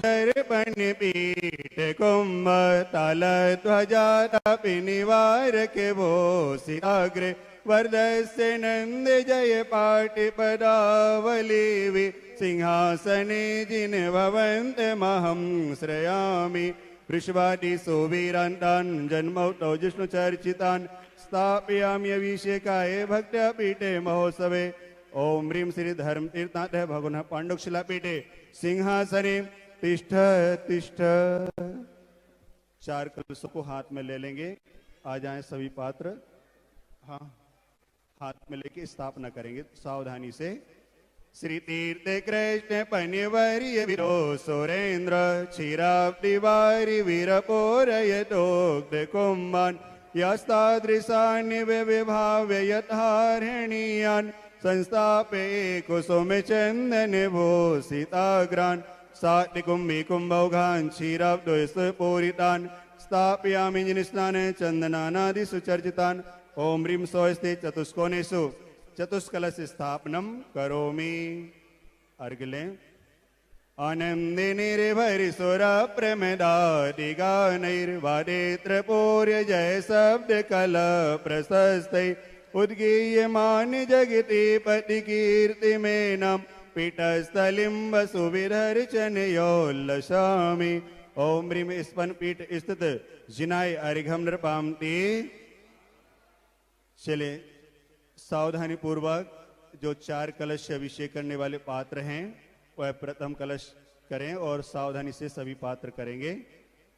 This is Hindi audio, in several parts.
दर्पण पीठ कुंभ तल ध्वजा तपि निवारक भूषिताग्रे वरदस्य नंद जय पाटि पदावली सिंहासने जिन भवन्त महं श्रयामि वृषभादि सुवीरान्तान् जन्मौतौ जिष्णु चर्चितान् स्थापयामि अभिषेकाय भक्त्या पीठे महोत्सवे ओम ह्रीं श्री धर्म तीर्थनाथ भगवान पांडुशिला पीठे सिंहासने तिष्ठ तिष्ठ। 4 कलशों को हाथ में ले लेंगे। आ जाएं सभी पात्र। हाँ, हाथ में लेके स्थापना करेंगे सावधानी से। श्री तीर्थ कृष्ण पनिवर्य वीरो सुरेंद्र क्षीराब्दि वारि वीरपोरयतोक्त कुम्भान् यस्तादृशान् विभाव्य यथारणीयान् संस्थापे कुसुम चंदन भूषिताग्रान् सात्विकुम्भी कुंभौघान् क्षीराब्दोस्फूरितान् स्थापयामि जिनस्नान चंदनानादि सुचर्चितान् ओम ह्रीं स्वस्ति चतुष्कोणेषु चतुष्कलश स्थापनम करोमि। अर्घ्य लें। आनंदिनीर्भरिसुर प्रमदादिगानैर्वादित्रपूर्य जय शब्द कल प्रशस्तै उद्गीयमान जगति पति कीर्ति में नम पीठस्थलिं वसुविधर्चनयोल्लसामि ओम ह्रीं स्पन पीठ स्थित जिनाय अर्घ्यं नृपाम्ति। चले सावधानी पूर्वक जो 4 कलश अभिषेक करने वाले पात्र हैं वह प्रथम कलश करें और सावधानी से सभी पात्र करेंगे।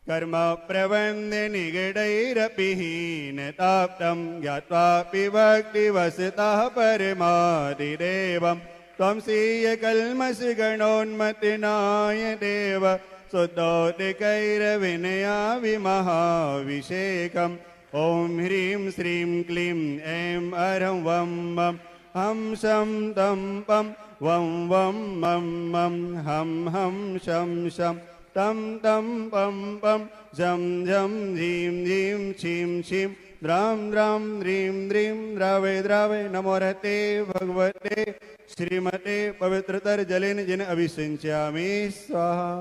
कर्म प्रबंध निगडैरपिहीन ताप्तम ज्ञात्वापि भक्ति वसतः परमादिदेवं त्वं स्वीय कल्मष गणोन्मतिनाय देव शुद्धोदकैर्विनया विमहाभिषेकम् ओम ह्रीं श्रीं क्लीं ऐं अरं वं वं हं शं तं पं वं वं मं मं हं हं शं शं तं तं पं पं झं झं झीं झीं छीं छीं द्रां द्रां द्रीं द्रीं द्रावय द्रावय नमो रहते भगवते श्रीमते पवित्रतर जलेन जिन अभिषिंच्यामि स्वाहा।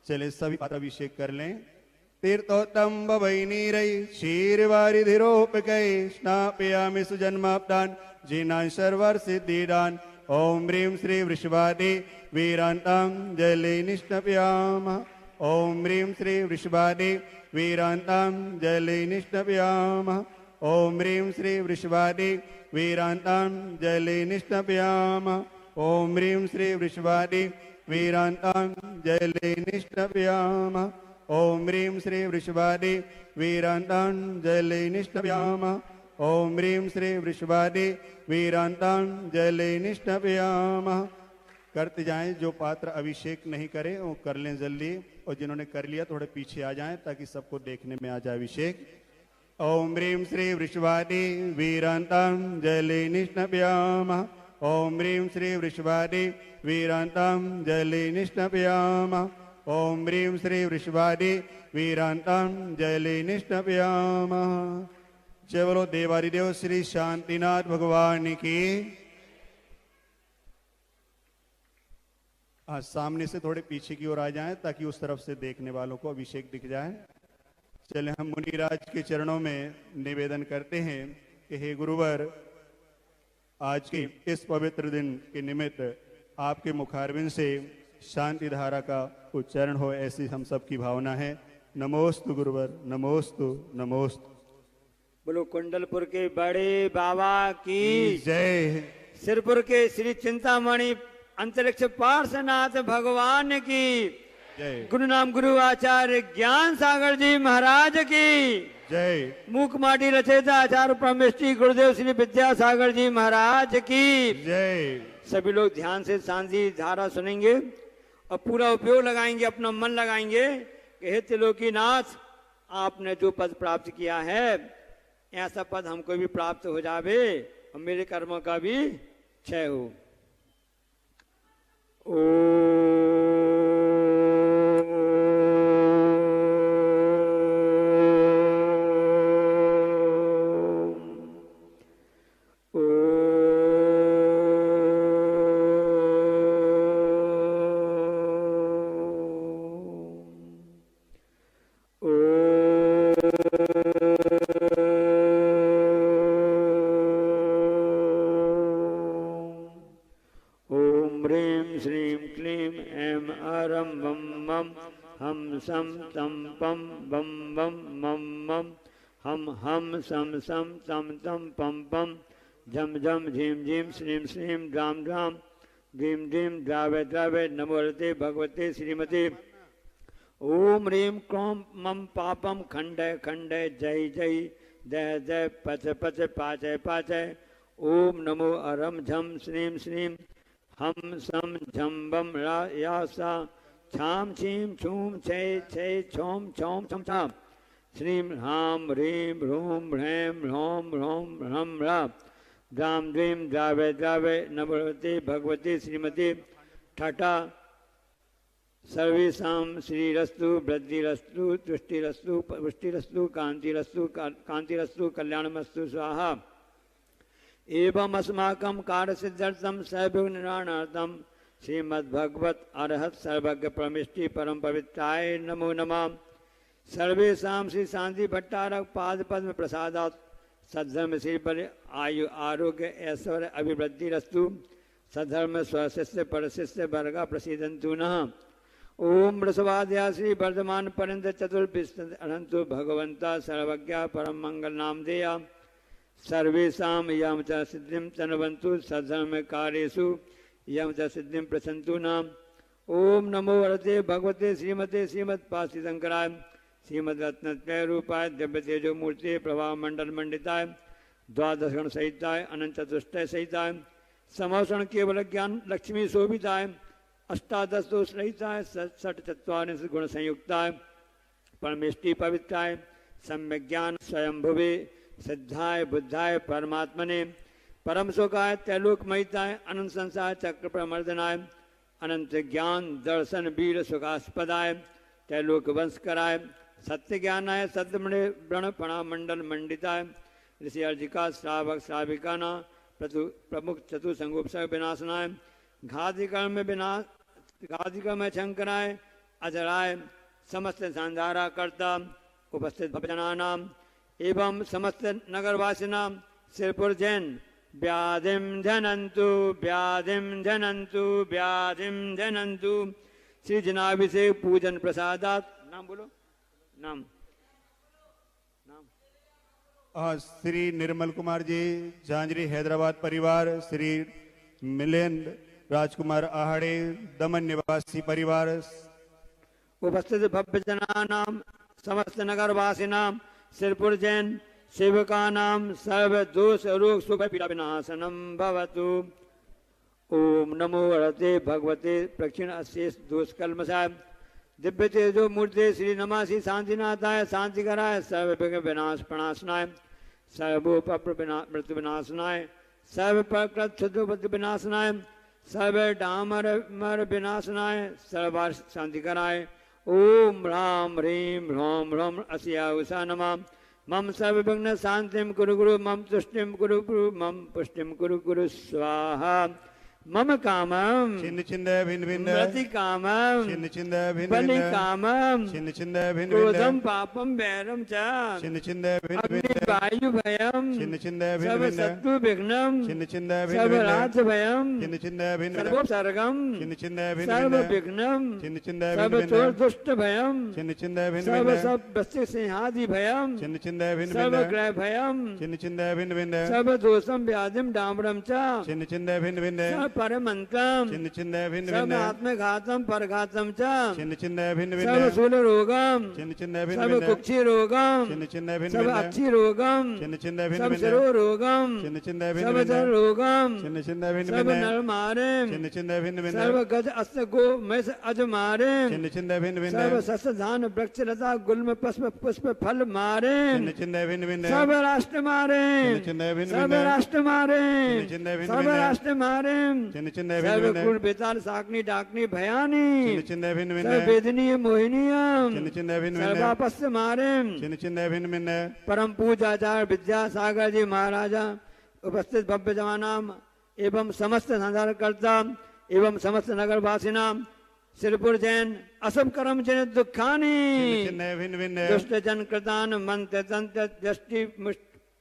चले सभी पात्र अभिषेक कर लें। तीर्थोत्तम वैनीरै क्षीरवारिधिरोपकै स्नापयामि सुजन्माब्दान् जिनान् सर्वार्थ सिद्धिदान् ओम ह्रीं श्री वृषभादि वीरान्तां जले निष्णपयामः ओम ह्रीं श्री वृषभादि वीरान्तां जले निष्णपयामः ओम ह्रीं श्री वृषभादि वीरान्तां जले निष्णपयामः ओम ह्रीं श्री वृषभादि वीरान्तां जले निष्णपयामः ओम ह्रीं श्री वृषभादि वीरान्तां जले निष्णपयामः ओम ह्रीं श्री वृषभादि वीरान्तां जले निष्णपयामः। करते जाएं। जो पात्र अभिषेक नहीं करे वो कर लें जल्दी और जिन्होंने कर लिया थोड़े पीछे आ जाएं ताकि सबको देखने में आ जाए अभिषेक। ओम ह्रीं श्री वृषभादि वीरान्तां जले निष्णपयामः ओम ह्रीं श्री वृषभादि वीरान्तां जले निष्णपयामः ओम ह्रीं श्री वृषभादि वीरान्तां जले निष्णपयामः। जय बोलो देवादिदेव श्री शांतिनाथ भगवान की। सामने से थोड़े पीछे की ओर आ जाएं ताकि उस तरफ से देखने वालों को अभिषेक दिख जाए। चले हम मुनिराज के चरणों में निवेदन करते हैं कि हे गुरुवर, आज के इस पवित्र दिन के निमित्त आपके मुखारविंद से शांति धारा का उच्चारण हो, ऐसी हम सब की भावना है। नमोस्तु गुरुवर, नमोस्तु नमोस्तु। बोलो कुंडलपुर के बड़े बाबा की जय। सिरपुर के श्री चिंतामणि अंतरिक्ष पार्श्वनाथ भगवान की जय। गुरु नाम गुरु आचार्य ज्ञान सागर जी महाराज की जय। मूक माटी रचयिता आचार्य परमेष्टि गुरुदेव श्री विद्यासागर जी महाराज की जय। सभी लोग ध्यान से शांति धारा सुनेंगे और पूरा उपयोग लगाएंगे, अपना मन लगाएंगे कि हे त्रिलोकीनाथ, आपने जो पद प्राप्त किया है ऐसा पद हमको भी प्राप्त हो जावे और मेरे कर्मों का भी क्षय हो। ओ ह्रीं श्रीं क्लीं ऐं अरं वं मं हम सं तं पं बं बं मं मं हम सं सं तं तं पं पं झं झं झीं झीं श्रीं श्रीं द्रां द्रां धीं धीं द्रावे द्रावे नमोते भगवते श्रीमते ओम ह्रीं क्रों मम पापम खंडय खंडय जय जय जय जय पच पच पाचय पाचय ओम नमो अरम झम श्रीं श्रीं हम सम झम बम रा या सा छाम छीम छूम छय छय छोम छोम छम छाम श्रीं ह्रां ह्रीं ह्रूं ह्रैं ह्रौं ह्रौं ह्रम रा द्रां द्रीं द्रावे द्रावे नमोते भगवते श्रीमते ठाटा सर्वेषां श्रीरस्तु वृद्धिरस्तु तुष्टिरस्तु पुष्टिरस्तु कांतिरस्तु कल्याणमस्तु स्वाहा एवं अस्माकं कार्यसिद्ध्यर्थं सर्वविघ्ननिवारणार्थं श्रीमद्भगवत अरहत सर्वज्ञ परमेष्टि परम पवित्राय नमो नमः। सर्वेषां श्री शांति भट्टारक पाद पद्म प्रसादात् सद्धर्म श्री पर आयु आरोग्य ऐश्वर्य अभिवृद्धिरस्तु सद्धर्म स्वशिष्य परशिष्य वर्गा प्रसीदन्तु नः। ओम वृषभाद्या श्री वर्धमान पर्यंत चतुर्विंश अनंतो भगवंता सर्वज्ञा परम मंगल नाम देया सर्वेषां यम च सिद्धिं तन्वन्तु सद्धर्म कार्येषु यम च सिद्धिं प्रसन्तु नाम। ओम नमो वरते भगवते श्रीमते श्रीमत्पार्षि शंकराय श्रीमद्रत्नत्रय रूपाय दिव्य तेजो मूर्ति प्रभा मंडल मंडिताय द्वादश गण सहिताय अनंत चतुष्टय सहिताय समवसरण केवल ज्ञान लक्ष्मी शोभिताय अष्टादश दोष रहिताय षट चत्वारिंश गुण संयुक्ताय परमेष्टि पवित्राय सम्यक ज्ञान स्वयंभुवे सिद्धाय बुद्धाय परमात्मने परम सुखाय त्रैलोक महिताय अनंत संसार चक्र प्रमर्दनाय अनंत ज्ञान दर्शन वीर सुखास्पदाय त्रैलोक वंश कराय सत्य ज्ञानाय सद्मणे व्रण पणा मंडल मंडिताय ऋषि अर्जिका श्रावक श्राविकाना प्रमुख चतुसंगोपसर्ग विनाशनाय घातिकर्म में शंकराय अजराय समस्त संधारा कर्ता उपस्थित भजनानाम एवं समस्त नगरवासिनां सिरपुर जैन व्याधिं जनन्तु व्याधिं जनन्तु व्याधिं जनन्तु श्री जनाभिषेक पूजन प्रसादात नाम बोलो नाम नाम श्री निर्मल कुमार जी झांझरी हैदराबाद परिवार श्री मिलिंद राजकुमार आहाड़े दमन निवासी परिवार उपस्थित भव्य जनानां समस्त नगरवासिनां सिरपुर जैन सेवकानां सर्व दोष रोग शुभ पीड़ा विनाशनम भवतु। ओम नमो हरते भगवते प्रक्षिण अशेष दोष कल्मषाय दिव्य तेजो मूर्ति श्री नमासी शांतिनाथाय शांतिकराय सर्व विघ्न विनाश प्रणाशनाय सर्वोपप्र मृत्यु विनाशनाय सर्व प्रकृत क्षुद्र विनाशनाय सर्व डामर मर विनाशनाय सर्वार शांतिकराय ओम ह्रां ह्रीं ह्रौं ह्रौं अस्या उषा नमः मम सर्व विघ्न शांतिं कुरु गुरु मम तुष्टिं कुरु गुरु मम पुष्टिं कुरु गुरु स्वाहा मम कामं छिन्न छिन्न भिन्न भिन्न मृति कामं छिन्न छिन्न भिन्न बलि भिन्न कामं छिन्न छिन्न भिन्न क्रोधं भिन्न पापं वैरं च छिन्न छिन्न भिन्न अग्नि भिन्न वायु भयं छिन्न छिन्न भिन्न सर्व भिन्न शत्रु विघ्नं छिन्न छिन्न भिन्न सर्व भिन्न राज भयं छिन्न छिन्न भिन्न भिन्न सर्वोपसर्गं छिन्न छिन्न भिन्न सर्व भिन्न विघ्नं छिन्न छिन्न सर्व भिन्न चोर भिन्न दुष्ट भयं छिन्न छिन्न भिन्न सर्व भिन्न सब बस्ती सिंहादि भयं छिन्न छिन्न भिन्न सर्व भिन्न ग्रह भयं छिन्न छिन्न भिन्न भिन्न सर्व दोषं व्याधिं डाम्रं च छिन्न छिन्न भिन्न भिन्न सर्व परमन्त्रं छिन्न छिन्न भिन्न सर्व भिन्न आत्मघातं परघातं च छिन्न छिन्न भिन्न सर्व भिन्न शूल रोगं छिन्न छिन्न भिन्न सर्व भिन्न कुक्षि रोगं छिन्न छिन्न भिन्न सर्व भिन्न अक्षि रोगं छिन्न छिन्न भिन्न सर्व भिन्न शिरो रोगं छिन्न छिन्न भिन्न सर्व भिन्न जल रोगं छिन्न छिन्न भिन्न सर्व भिन्न नर मारें छिन्न छिन्न भिन्न भिन्न सर्व गज अस्त गो मैस अज मारें छिन्न छिन्न भिन्न भिन्न सर्व सस्य धान वृक्ष लता गुल्म पुष्प पुष्प फल मारें छिन्न छिन्न भिन्न भिन्न सर्व राष्ट्र मारें छिन्न छिन्न भिन्न सर्व भिन्न राष्ट्र मारें छिन्न छिन्न भिन्न सर्व भिन्न राष्ट्र मारें छिन्न छिन्न भिन्न सर्व भिन्न कुल बेताल साकनी डाकनी भयानी छिन्न छिन्न भिन्न भिन्न सर्व वेदनीय मोहिनीयम छिन्न छिन्न भिन्न भिन्न सर्वापस्य मारें छिन्न छिन्न भिन्न भिन्न परम पूजाचार्य विद्यासागर जी महाराजा उपस्थित भव्य जवानाम एवं समस्त संधारकर्ता एवं समस्त नगरवासिनां सिरपुर जैन असम कर्म जन दुखानी छिन्न छिन्न भिन्न भिन्न दुष्ट जन कृतान मंत्र तंत्र दृष्टि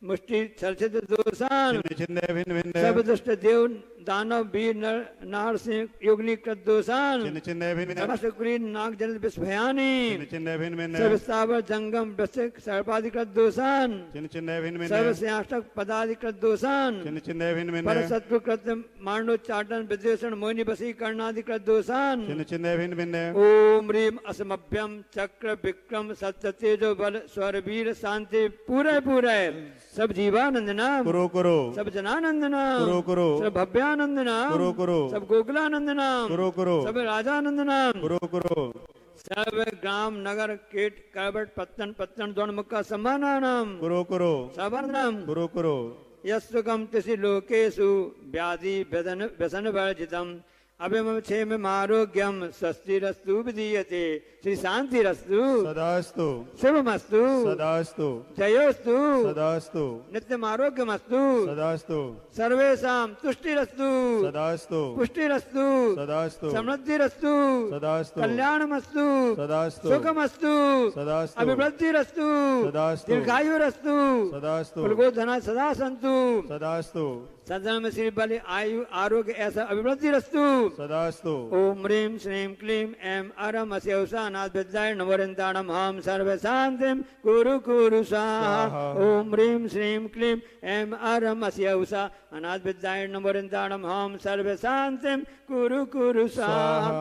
मुष्टि चर्चित दोषान छिन्न छिन्न भिन्न भिन्न सब दुष्ट देव दानव वीर नार सिंह योगिनी कृतदोषान चिन्ह चिन्ह भिन्न नमस्कृत नाग जल विस्भयानी चिन्ह चिन्ह भिन्न भिन्न सर्व स्थावर जंगम वृश्चिक सर्पाधिकृत दोषान चिन्ह चिन्ह भिन्न सर्व भिन्न श्रेष्ठक पदाधिकृत दोषान चिन्ह चिन्ह भिन्न पर भिन्न शत्रु कृत मांडोच्चाटन विद्वेषण मोहिनी बसी कर्णाधिकृत दोषान चिन्ह चिन्ह भिन्न भिन्न ओम ह्रीम असमभ्यम चक्र विक्रम सत्य तेजो बल स्वरवीर शांति पूरे पूरे सब जीवानंदना कुरु कुरु सब जनानंदना कुरु कुरु सब भव्यानंदना कुरु कुरु सब गोकुलानंदना कुरु कुरु सब राजानंदना कुरु कुरु सर्व ग्राम नगर कीट करबट पत्तन पत्तन द्वनमुख सम्मानानाम कुरु कुरु सवर्णम कुरु कुरु यस्सुकम तिसि लोकेषु व्याधि व्यसन वर्जितम अभिमम क्षेम आरोग्यम स्वस्तिरस्तु विधीयते श्री शांतिरस्तु सदास्तु शुभमस्तु सदास्तु जयोस्तु सदास्तु नित्यम आरोग्यमस्तु सदास्तु सर्वेषां तुष्टिरस्तु सदास्तु पुष्टिरस्तु सदास्तु समृद्धिरस्तु सदास्तु कल्याणमस्तु सदास्तु सुखमस्तु सदास्तु अभिवृद्धिरस्तु सदास्तु दीर्घायुरस्तु सदास्तु कुलगोधना सदा सन्तु सदास्तु सदन श्री बलि आयु आरोग्य ऐसा अभिवृद्धिरस्तु सदास्तु ओम ह्रीं श्रीं क्लीं ऐं अरम अस्यौषानाथ विद्याय नवरिन्दाणं हम सर्व शान्तिं कुरु कुरु स्वाहा ओम ह्रीं श्रीं क्लीं ऐं अरम अस्यौषा अनाथ विद्याय नवरिन्दाणं हम सर्व शान्तिं कुरु कुरु स्वाहा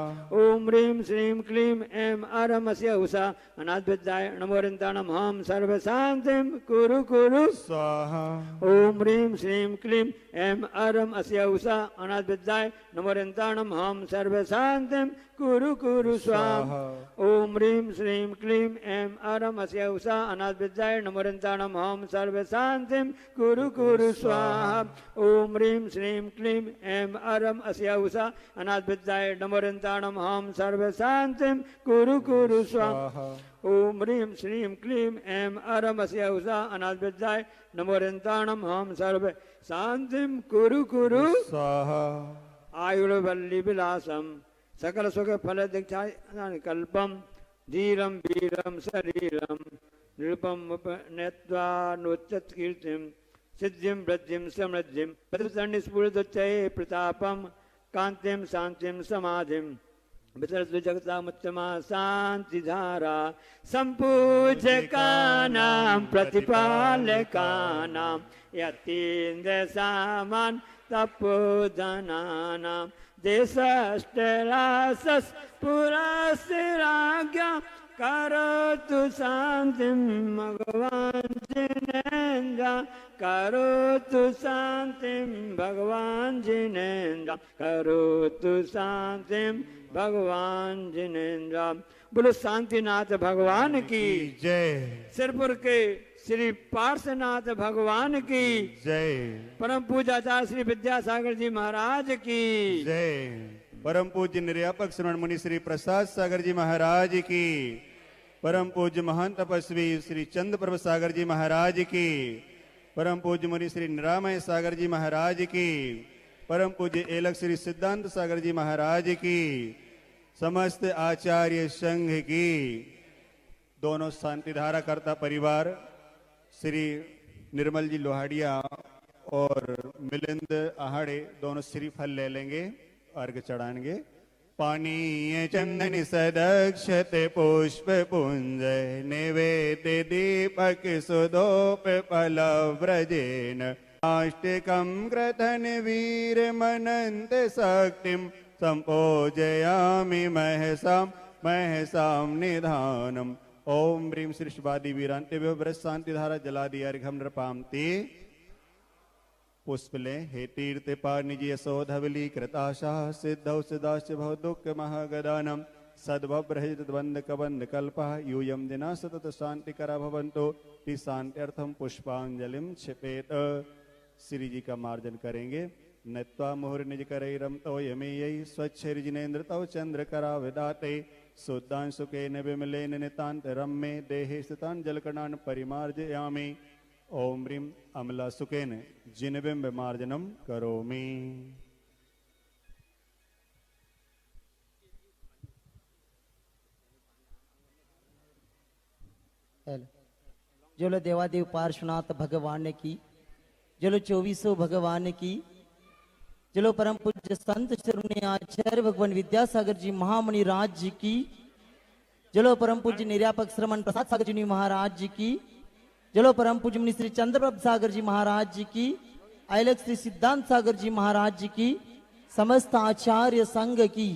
ओम ह्रीं श्रीं क्लीं ऐं अरम अस्यौषा अनाथ विद्याय नवरिन्दाणं हम सर्व शान्तिं कुरु कुरु स्वाहा ओम ह्रीं श्रीं क्लीं ऐं अरम अस्य उषा अनाथ विद्याय नमोरिन्ताणं हम सर्व शान्तिं कुरु कुरु स्वाहा ओम ह्रीं श्रीं क्लीं ऐं अरम अस्य उषा अनाथ विद्याय नमोरिन्ताणं हम सर्व शान्तिं कुरु कुरु स्वाहा ओम ह्रीं श्रीं क्लीं ऐं अरम अस्य उषा अनाथ विद्याय नमोरिन्ताणं हम सर्व शान्तिं कुरु कुरु स्वाहा ओम ह्रीं श्रीं क्लीं ऐं अरम अस्य उषा अनाथ विद्याय नमोरिन्ताणं हम सर्व शांतिम कुरु कुरु स्वाहा आयुर्वल्ली विलासम सकल सुख फल दीक्षा कल्पम धीरम वीरम शरीरम नृपम उपनेत्वा नोच्चत कीर्तिम सिद्धिम वृद्धिम समृद्धिम प्रतिस्फुरदुच्चये प्रतापम कांतिम शांतिम समाधिम वितरतु जगतामुत्तमा शांतिधारा संपूजकानां प्रतिपालकानां यतीन्द्र सामान तपोधनानां देशष्टरासस् पुरस्तिराज्ञा करोतु शान्तिं भगवान् जिनेन्द्र करोतु शान्तिं भगवान् जिनेन्द्र करोतु शान्तिं भगवान जिनेन्द्र। बोलो शांतिनाथ भगवान की जय सिरपुर के श्री पार्श्वनाथ भगवान की जय परम पूजाचार्य श्री विद्यासागर जी महाराज की जय परम पूज्य निर्यापक श्रवण मुनि श्री प्रसाद सागर जी महाराज की परम पूज्य महान तपस्वी श्री चंद प्रभ सागर जी महाराज की परम पूज्य मुनि श्री निरामय सागर जी महाराज की परम पूज्य एलक श्री सिद्धांत सागर जी महाराज की समस्त आचार्य संघ की दोनों शांतिधारा करता परिवार श्री निर्मल जी लोहाड़िया और मिलिंद आहाड़े दोनों श्रीफल ले लेंगे अर्घ चढ़ाएंगे पानी चंदन सदक्षते पुष्प पुंज निवेद्य दीपक सुदोप फलव्रजेन आष्टिकं ग्रथन वीर मनंत शक्तिं संपूजयामि महसां निधानम् ओम ह्रीं श्री शिवादि वीरांतेभ्यो व्रत शांतिधारा जलादि अर्घम नृपांति पुष्पले हे तीर्थ पाणिजी यशोधवली कृताशा सिद्धौ सिद्धाश्च भव दुःख महागदानम सद्भव्रहितद्वंद कबंध कल्पः यूयं दिना सतत शांतिकरा भवन्तो ति शांत्यर्थम पुष्पांजलिम क्षिपेत। श्री जी का मार्जन करेंगे नत्वा मुहुर निज करई रमतो यमेयई स्वच्छरिजिनेन्द्र तव चंद्र करा विदाते शुद्धां सुखेन विमलेन नितांत रम्मे देहे स्थितान् जलकणान् परिमार्जयामि ओम ह्रीं अमला सुखेन जिनबिंब मार्जनम करोमि। जलो देवादेव पार्श्वनाथ भगवान की जलो 2400 भगवान की चलो परम पूज्य संत शिरोमणि आचार्य भगवान विद्यासागर जी महामणि राज जी की। चलो परम पूज्य निर्यापक श्रमण प्रसाद सागर जी महाराज जी की। चलो परम पूज्य मुनि श्री चंद्रप्रभ सागर जी महाराज जी की। आयलक श्री सिद्धांत सागर जी महाराज जी की। समस्त आचार्य संघ की।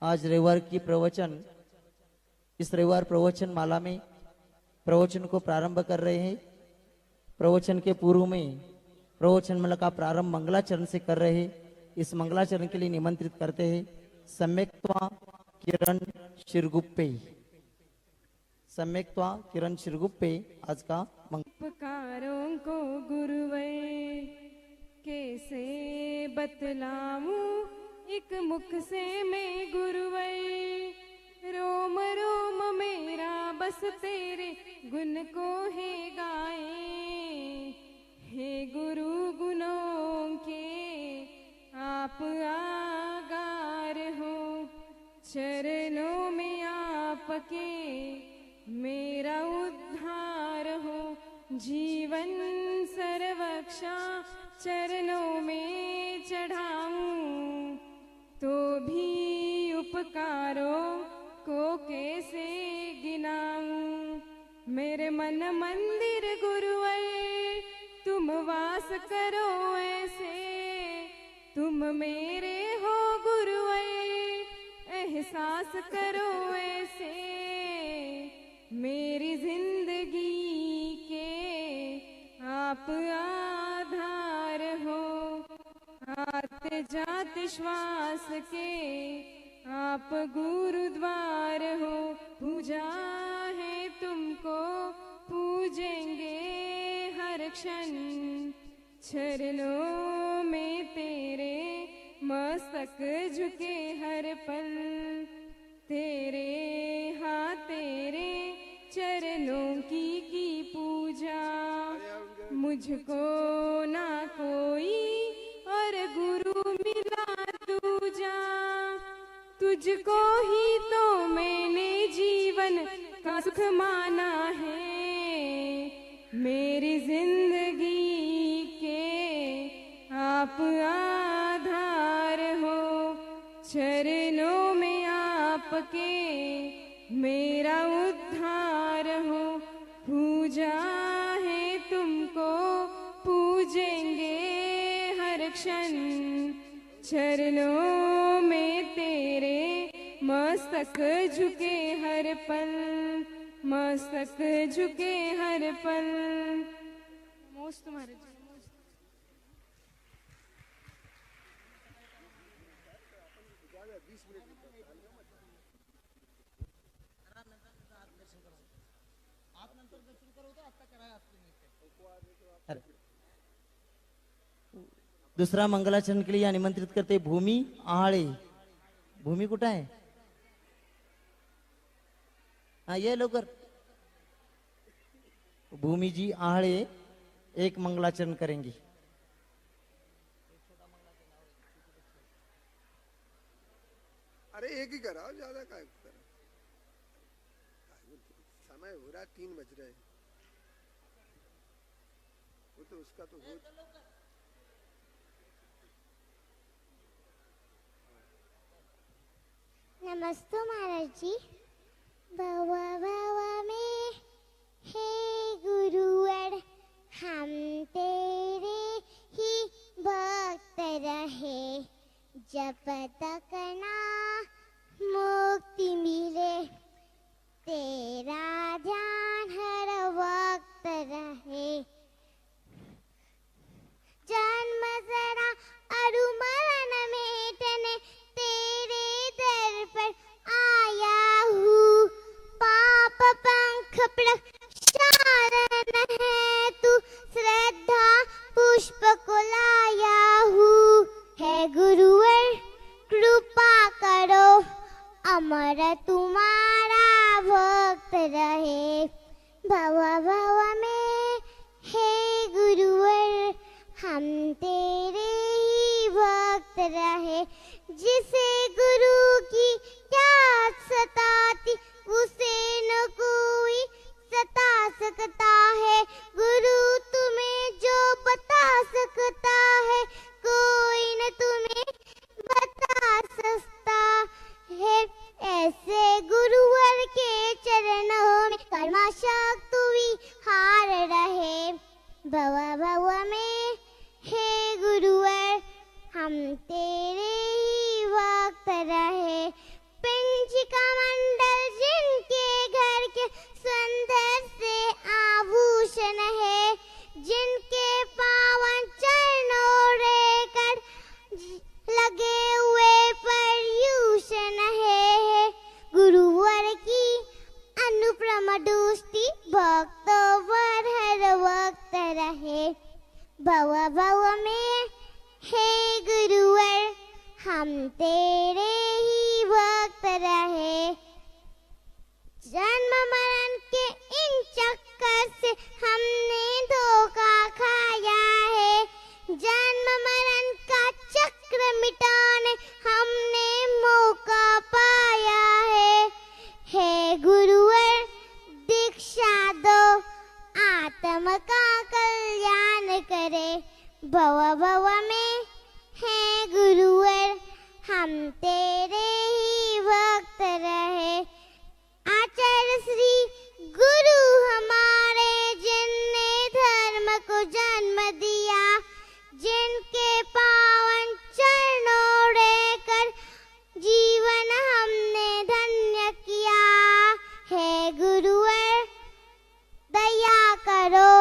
आज रविवार की प्रवचन, इस रविवार प्रवचन माला में प्रवचन को प्रारंभ कर रहे हैं। प्रवचन के पूर्व में प्रवचन माला का प्रारंभ मंगलाचरण से कर रहे हैं। इस मंगलाचरण के लिए निमंत्रित करते हैं सम्यक्त्वा किरण शिरगुप्पे। सम्यक्त्वा किरण शिरगुप्पे आज का उपकारों को गुरुवे कैसे बतलाऊं, एक मुख से मैं गुरुवे। रोम रोम मेरा बस तेरे गुण को है गाए। हे गुरु गुणों के आप आगार हो, चरणों में आपके मेरा उद्धार हो। जीवन सर्वक्षा चरणों में चढ़ाऊं, तो भी उपकारों को कैसे गिनाऊं। मेरे मन मंदिर गुरुवर तुम वास करो ऐसे, तुम मेरे हो गुरुवर एहसास करो ऐसे। मेरी जिंदगी के आप आधार हो, आते जाते श्वास के आप गुरुद्वार हो। पूजा है तुमको पूजेंगे हर क्षण, चरणों में तेरे मस्तक झुके हर पल। तेरे हाँ तेरे चरणों की पूजा, मुझको ना कोई और गुरु मिला दूजा। तुझको ही तो मैंने जीवन का सुख माना है। मेरी जिंदगी के आप आधार हो, चरणों में आपके मेरा उद्धार हो। पूजा है तुमको पूजेंगे हर क्षण, चरणों में तेरे मस्तक झुके हर पल, मस्तक झुके हर पल। मोस्ट तुम्हारे दूसरा मंगलाचरण के लिए निमंत्रित करते भूमि आहाळे। भूमि कुठं आहे? हाँ ये लवकर। भूमि जी आहाळे एक मंगलाचरण करेंगी। अरे एक ही कराओ, ज्यादा काय करा। समय हो रहा 3 बज रहे हैं, वो तो उसका तो हो। नमस्ते महाराज जी। भवा भवा में हे गुरुवर, हम तेरे ही भक्त रहे। जब तक ना मुक्ति मिले, तेरा ध्यान हर वक्त रहे। जन्म जरा अरु मरण मेटने, तेरे दर पर आया हूँ। पाप पंख प्रक्षालन है तू, श्रद्धा पुष्प को लाया हूँ। है गुरुवर कृपा करो, अमर तुम्हारा भक्त रहे। भवा भवा में हे गुरुवर, हम तेरे ही भक्त रहे। जिसे गुरु की याद सताती, उसे न कोई सता सकता है। गुरु भव में है गुरुवर, हम तेरे ही भक्त रहे। आचार्य श्री गुरु हमारे, जिनने धर्म को जन्म दिया, जिनके पावन चरणों कर जीवन हमने धन्य किया। हे गुरुवर दया करो,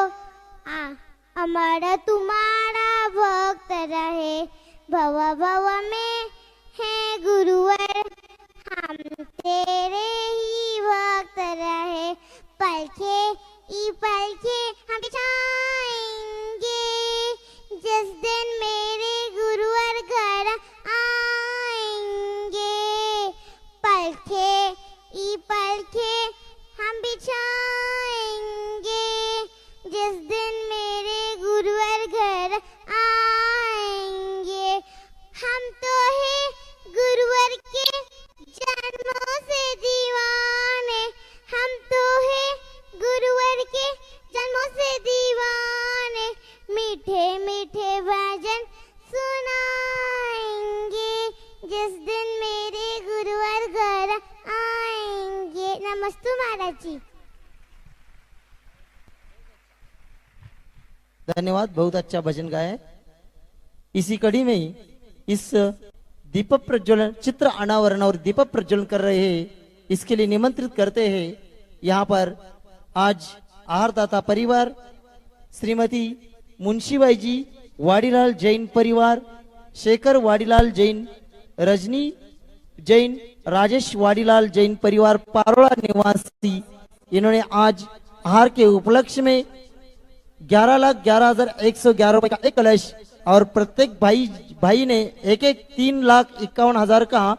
अमर तुम्हारा भक्त रहे। भव भव में है गुरुवर, हम तेरे ही भक्त रहे। पलखे ई पलखे हम बिछाएंगे, जिस दिन मेरे गुरुवर घर आएंगे। पलखे ई पलखे हम बिछाएंगे, जिस दिन मेरे गुरुवर घर आएंगे। हम तो है गुरुवर के जन्मों से दीवाने, हम तो है गुरुवर के जन्मों से दीवाने। मीठे मीठे भजन सुनाएंगे, जिस दिन मेरे गुरुवर घर आएंगे। नमस्ते महाराज जी। धन्यवाद, बहुत अच्छा भजन गाया है। इसी कड़ी में ही इस दीप प्रज्वलन, चित्र अनावरण और दीप प्रज्वलन कर रहे हैं, इसके लिए निमंत्रित करते हैं। यहाँ पर आज आहारदाता परिवार, श्रीमती मुंशीबाई जी वाडीलाल जैन परिवार, शेखर वाडीलाल जैन, रजनी जैन, राजेश वाडीलाल जैन परिवार पारोड़ा निवासी, इन्होंने आज आहार के उपलक्ष्य में 11,11,111 रुपए का एक कलश और प्रत्येक भाई ने एक 3,51,000 का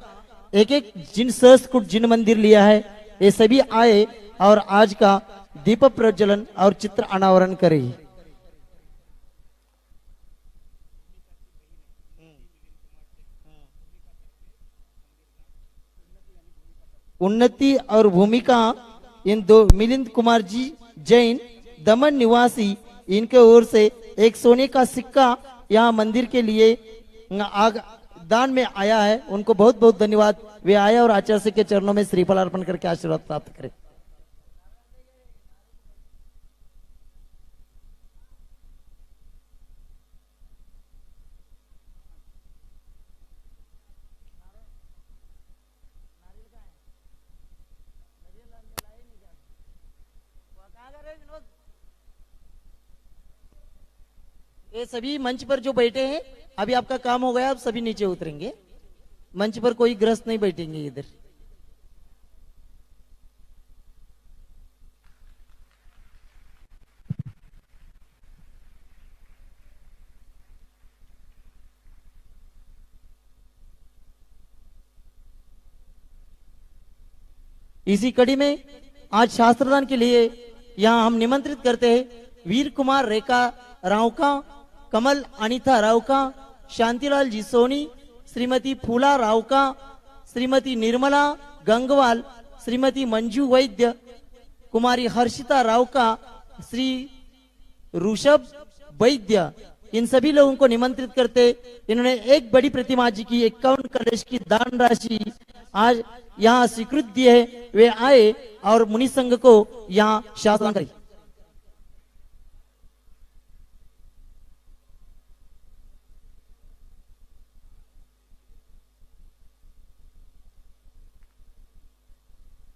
एक जिन सहस्कुट जिन मंदिर लिया है। ये सभी आए और आज का दीप प्रज्वलन और चित्र अनावरण करे। उन्नति और भूमिका इन दो, मिलिंद कुमार जी जैन दमन निवासी, इनके ओर से एक सोने का सिक्का यहाँ मंदिर के लिए दान में आया है। उनको बहुत बहुत धन्यवाद। वे आए और आचार्य के चरणों में श्रीफल अर्पण करके आशीर्वाद प्राप्त करें। ये सभी मंच पर जो बैठे हैं, अभी आपका काम हो गया, अब सभी नीचे उतरेंगे। मंच पर कोई ग्रस्त नहीं बैठेंगे इधर। इसी कड़ी में आज शास्त्रदान के लिए यहाँ हम निमंत्रित करते हैं वीर कुमार रेखा रावका, कमल अनिता रावका, शांतिलाल जी सोनी, श्रीमती फूला रावका, श्रीमती निर्मला गंगवाल, श्रीमती मंजू वैद्य, कुमारी हर्षिता रावका, श्री ऋषभ वैद्य, इन सभी लोगों को निमंत्रित करते। इन्होंने एक बड़ी प्रतिमा जी की 51 कलश की दान राशि आज यहाँ स्वीकृत दी है। वे आए और मुनि संघ को यहाँ शासन करें।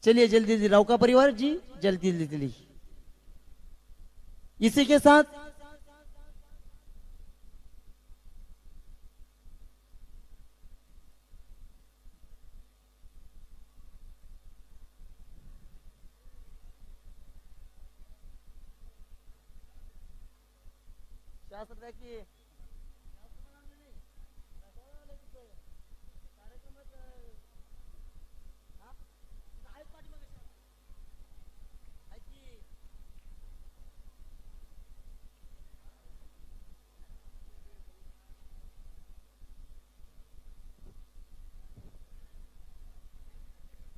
चलिए जल्दी जल्दी रावका परिवार जी, जल्दी जल्दी। इसी के साथ शास्त्र की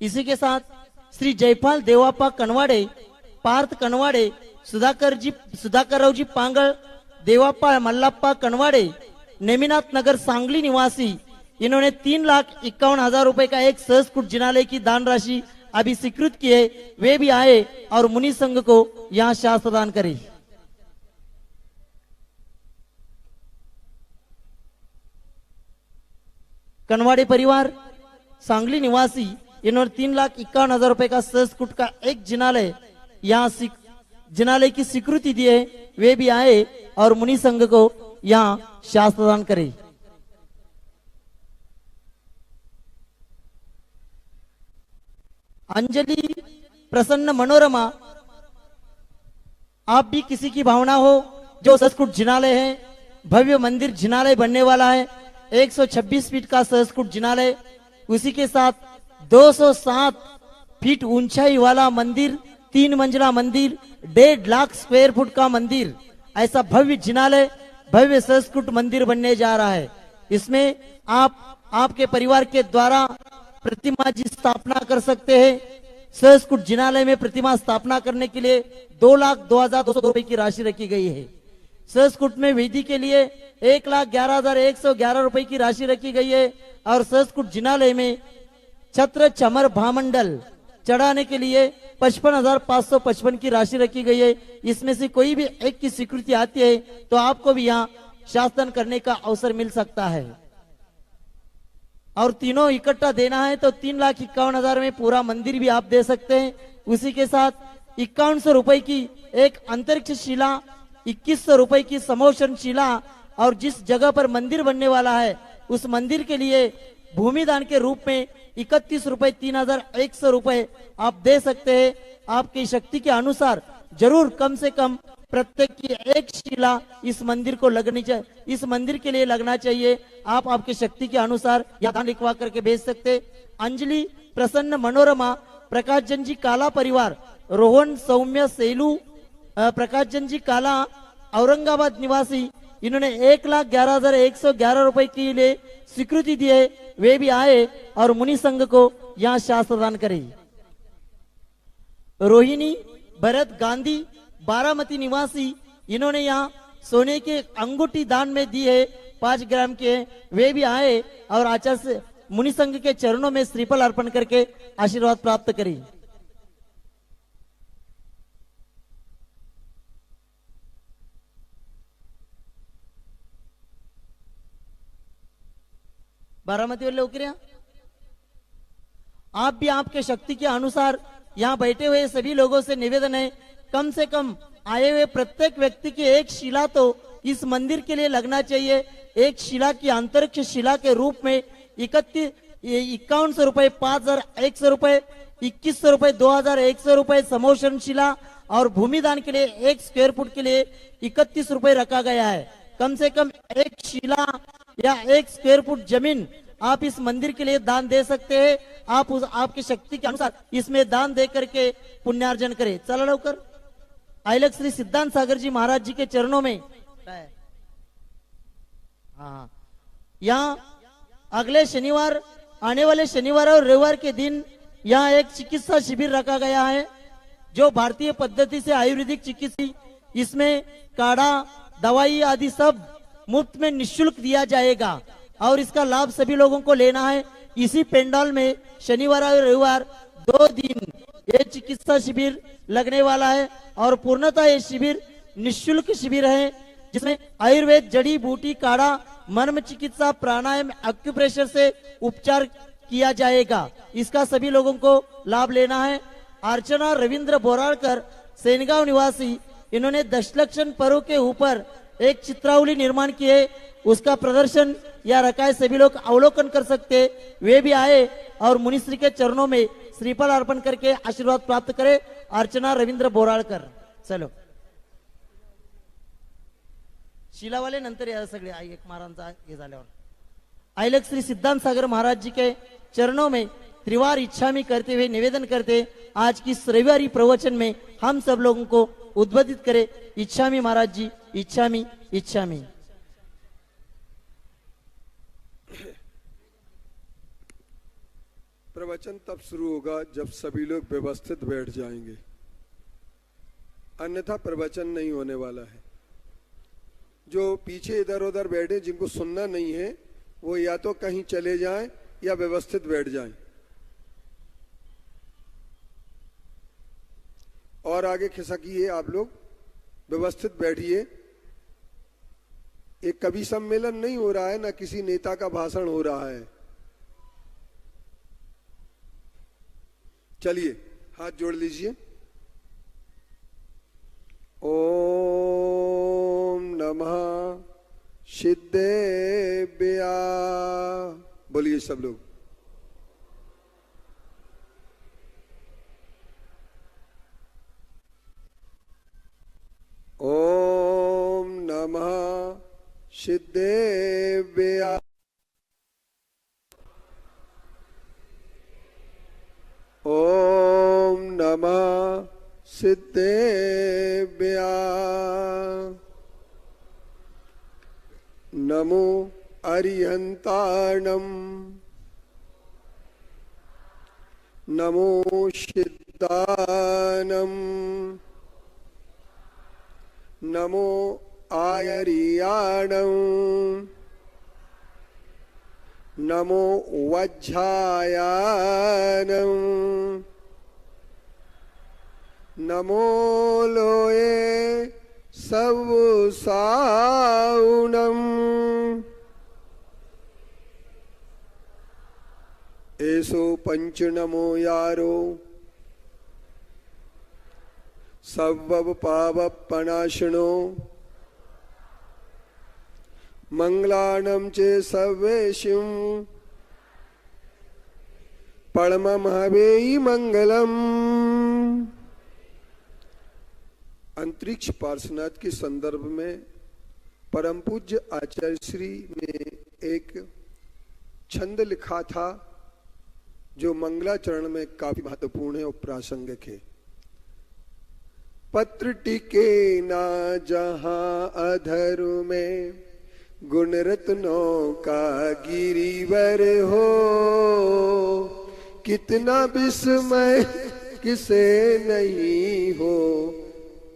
इसी के साथ श्री जयपाल देवापा कनवाड़े, पार्थ कनवाड़े, सुधाकरराव जी पांगल, देवापा मल्लाप्पा कनवाड़े, नेमिनाथ नगर सांगली निवासी इन्होंने 3,51,000 रुपए का एक सहस्कुट जिनालय की दान राशि अभी स्वीकृत की है। वे भी आए और मुनि संघ को यहाँ शास्त्र दान करे। कनवाड़े परिवार सांगली निवासी इन्होंने 3,51,000 रुपए का सहस्कुट का एक जिनालय यहाँ जिनालय की स्वीकृति दी है। वे भी आए और मुनि संघ को यहाँ शास्त्र दान करे। अंजलि प्रसन्न मनोरमा, आप भी किसी की भावना हो जो सहस्कुट जिनालय है, भव्य मंदिर जिनालय बनने वाला है, 126 फीट का सहस्कुट जिनालय, उसी के साथ 207 फीट ऊंचाई वाला मंदिर, 3 मंजिला मंदिर, 1.5 लाख स्क्वायर फुट का मंदिर, ऐसा भव्य जिनालय भव्य सहस्कुट मंदिर बनने जा रहा है। इसमें आप आपके परिवार के द्वारा प्रतिमा जी स्थापना कर सकते हैं। सहस्कुट जिनालय में प्रतिमा स्थापना करने के लिए 2,02,200 रुपए की राशि रखी गई है। सहस्कुट में वेदी के लिए 1,11,111 रुपए की राशि रखी गई है और सहस्कुट जिनालय में छत्र चमर भामंडल चढ़ाने के लिए 55,555 की राशि रखी गई है। इसमें से कोई भी एक की स्वीकृति आती है तो आपको भी यहाँ शासन करने का अवसर मिल सकता है और तीनों इकट्ठा देना है तो 3,51,000 में पूरा मंदिर भी आप दे सकते हैं। उसी के साथ 5100 रुपए की एक अंतरिक्ष शिला, 2100 रुपए की समोषण शिला और जिस जगह पर मंदिर बनने वाला है उस मंदिर के लिए भूमि दान के रूप में 31 रुपए 3,100 रुपए आप दे सकते हैं। आपकी शक्ति के अनुसार जरूर कम से कम प्रत्येक की एक शिला इस मंदिर को लगनी चाहिए, इस मंदिर के लिए लगना चाहिए। आप आपकी शक्ति के अनुसार यह दान लिखवा करके भेज सकते। अंजलि प्रसन्न मनोरमा, प्रकाश जन जी काला परिवार, रोहन सौम्य सेलू, प्रकाश जन जी काला औरंगाबाद निवासी, इन्होंने 1,11,111 रुपए के लिए स्वीकृति दी है। वे भी आए और मुनि संघ को यहाँ शास्त्र दान करे। रोहिणी भरत गांधी बारामती निवासी, इन्होंने यहाँ सोने के अंगूठी दान में दी है 5 ग्राम के। वे भी आए और आचार्य से मुनि संघ के चरणों में श्रीफल अर्पण करके आशीर्वाद प्राप्त करी। बारामती वाले उकरिया, आप भी आपके शक्ति के अनुसार यहाँ बैठे हुए सभी लोगों से निवेदन है कम से कम आए हुए प्रत्येक व्यक्ति की एक शिला तो इस मंदिर के लिए लगना चाहिए। एक शिला की अंतरिक्ष शिला के रूप में 5100 रुपए, 5,100 रुपए, 2100 रुपए, 2,100 रुपए समोषण शिला और भूमि दान के लिए 1 स्क्वायर फुट के लिए 31 रुपए रखा गया है। कम से कम एक शिला या 1 स्क्वायर फुट जमीन आप इस मंदिर के लिए दान दे सकते हैं। आप आपकी शक्ति के अनुसार इसमें दान दे करके पुण्यार्जन करें। चला लवकर आइलक श्री सिद्धांत सागर जी महाराज जी के चरणों में। हाँ, यहाँ अगले शनिवार, आने वाले शनिवार और रविवार के दिन यहाँ एक चिकित्सा शिविर रखा गया है जो भारतीय पद्धति से आयुर्वेदिक चिकित्सा, इसमें काढ़ा दवाई आदि सब मुफ्त में निःशुल्क दिया जाएगा और इसका लाभ सभी लोगों को लेना है। इसी पेंडाल में शनिवार और रविवार 2 दिन ये चिकित्सा शिविर लगने वाला है और पूर्णतः ये शिविर निःशुल्क शिविर है जिसमें आयुर्वेद, जड़ी बूटी, काढ़ा, मर्म चिकित्सा, प्राणायाम, एक्यूप्रेशर से उपचार किया जाएगा। इसका सभी लोगों को लाभ लेना है। अर्चना रविंद्र बोराड़कर सेनगांव निवासी, इन्होंने दशलक्षण पर्व के ऊपर एक चित्रावली निर्माण की है, उसका प्रदर्शन या रखा है, सभी लोग अवलोकन कर सकते। वे भी आए और मुनिश्री के चरणों में श्रीफल अर्पण करके आशीर्वाद प्राप्त करे। अर्चना रविंद्र बोराळकर, चलो शिलावाले नंतर या सगळे एक महाराजांचा हे झाल्यावर आइलक श्री सिद्धांत सागर महाराज जी के चरणों में त्रिवार इच्छामी करते हुए निवेदन करते आज की रविवारी प्रवचन में हम सब लोगों को उद्बोधित करे। इच्छामी महाराज जी, इच्छामी इच्छामी। प्रवचन तब शुरू होगा जब सभी लोग व्यवस्थित बैठ जाएंगे, अन्यथा प्रवचन नहीं होने वाला है। जो पीछे इधर उधर बैठे जिनको सुनना नहीं है वो या तो कहीं चले जाएं या व्यवस्थित बैठ जाएं। और आगे खिसकिए, आप लोग व्यवस्थित बैठिए। एक कवि सम्मेलन नहीं हो रहा है, ना किसी नेता का भाषण हो रहा है। चलिए हाथ जोड़ लीजिए। ओम नमः सिद्धेभ्या, बोलिए सब लोग। ओम नमः सिद्धेभ्या, ओम नमः सिद्धेभ्या, नमो अरिहंताणं, नमो सिद्धानं, नमो आयरियाणं, नमो वज्झायानं, नमो लोये सवसाउणम्, एसो पंच नमो यारो सवव पाव पनाशनो, मंगलाणं चे सर्वेषुं परमं हवेहि मंगलम्। अंतरिक्ष पार्श्वनाथ के संदर्भ में परम पूज्य आचार्य श्री ने एक छंद लिखा था जो मंगलाचरण में काफी महत्वपूर्ण है और प्रासंगिक है। पत्र टिके ना जहां अधर में, गुण रत्नों का गिरिवर हो, कितना विस्मय किसे नहीं हो,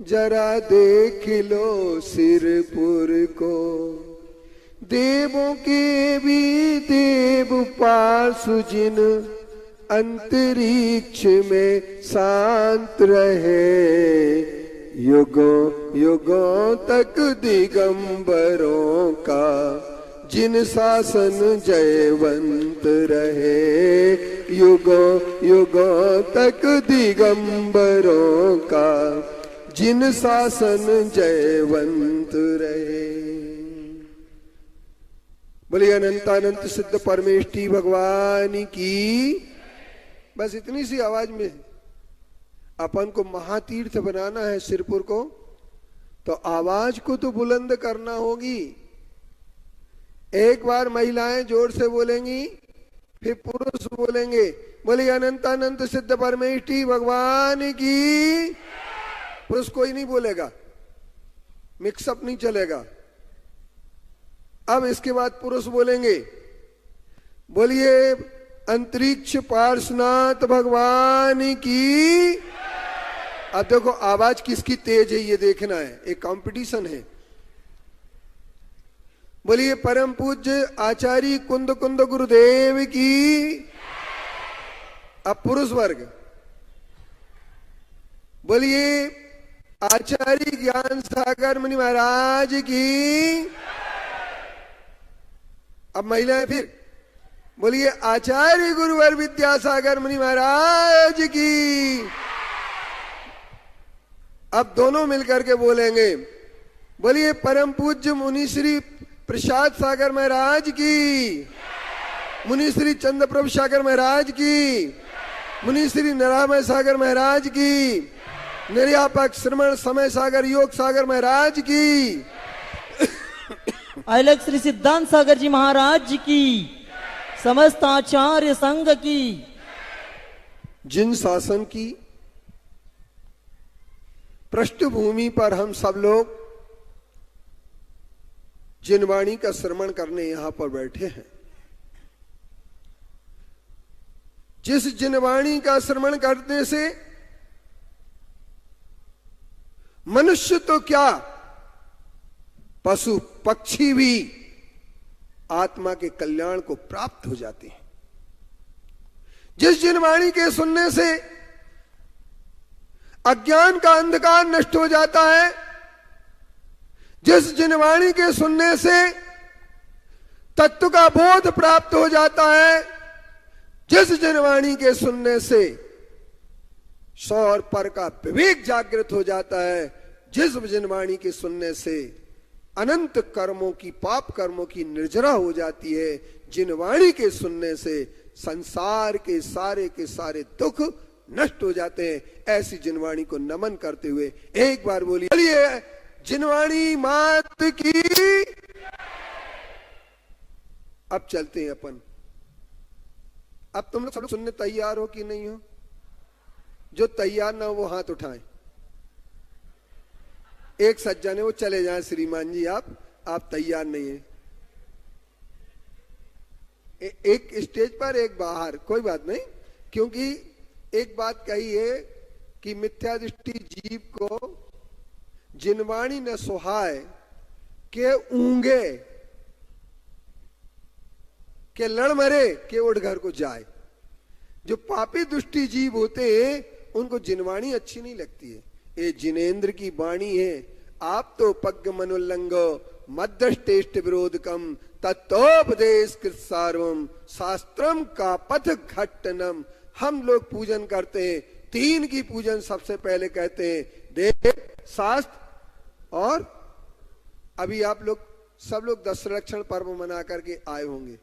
जरा देख लो सिरपुर को। देवों के भी देव पासु जिन, अंतरिक्ष में शांत रहे, युगों युगों तक दिगंबरों का जिन शासन जयवंत रहे, युगों युगों तक दिगंबरों का जिन शासन जयवंत रहे। बोलिए अनंतानंत सिद्ध परमेष्टि भगवान की। बस इतनी सी आवाज में अपन को महातीर्थ बनाना है सिरपुर को, तो आवाज को तो बुलंद करना होगी। एक बार महिलाएं जोर से बोलेंगी, फिर पुरुष बोलेंगे। बोलिए अनंतानंत सिद्ध परमेष्टि भगवान की। पुरुष कोई नहीं बोलेगा, मिक्सअप नहीं चलेगा। अब इसके बाद पुरुष बोलेंगे। बोलिए अंतरिक्ष पार्श्वनाथ भगवान की। अब देखो आवाज किसकी तेज है ये देखना है, एक कंपटीशन है। बोलिए परम पूज्य आचार्य कुंद कुंद गुरुदेव की। अब पुरुष वर्ग बोलिए आचार्य ज्ञान सागर मुनि महाराज की। अब महिलाएं फिर बोलिए आचार्य गुरुवर विद्यासागर मुनि महाराज की। अब दोनों मिलकर के बोलेंगे। बोलिए परम पूज्य मुनि श्री प्रसाद सागर महाराज की, मुनि श्री चंद्र प्रभु सागर महाराज की, मुनि श्री नारायण सागर महाराज की, निर्यापक श्रमण समय सागर योग सागर महाराज की, आइलक श्री सिद्धांत सागर जी महाराज की, समस्त आचार्य संघ की। जिन शासन की पृष्ठभूमि पर हम सब लोग जिन वाणी का श्रवण करने यहां पर बैठे हैं, जिस जिन वाणी का श्रवण करने से मनुष्य तो क्या पशु पक्षी भी आत्मा के कल्याण को प्राप्त हो जाते हैं। जिस जिनवाणी के सुनने से अज्ञान का अंधकार नष्ट हो जाता है, जिस जिनवाणी के सुनने से तत्व का बोध प्राप्त हो जाता है, जिस जिनवाणी के सुनने से सौ और पर का विवेक जागृत हो जाता है, जिस जिनवाणी के सुनने से अनंत कर्मों की, पाप कर्मों की निर्जरा हो जाती है, जिनवाणी के सुनने से संसार के सारे दुख नष्ट हो जाते हैं। ऐसी जिनवाणी को नमन करते हुए एक बार बोलिए जिनवाणी मात की। अब चलते हैं अपन। अब तुम लोग सब लोग सुनने तैयार हो कि नहीं हो? जो तैयार ना हो वो हाथ उठाएं। एक सज्जन है, वो चले जाएं। श्रीमान जी आप तैयार नहीं है। एक स्टेज पर एक बाहर, कोई बात नहीं, क्योंकि एक बात कही है कि मिथ्या दृष्टि जीव को जिनवाणी न सुहाए के ऊंगे के लड़ मरे के उठ घर को जाए। जो पापी दुष्टि जीव होते हैं उनको जिनवाणी अच्छी नहीं लगती है। ये जिनेन्द्र की वाणी है। आप तो पग्ग मनुल्लंघो मध्यष्टेष्ट विरोधकम तत्वोपदेश कृत सार्वम शास्त्रम का पथ घट्टनम। हम लोग पूजन करते हैं, तीन की पूजन सबसे पहले कहते हैं, देव, शास्त्र और अभी आप लोग सब लोग दशलक्षण पर्व मना करके आए होंगे।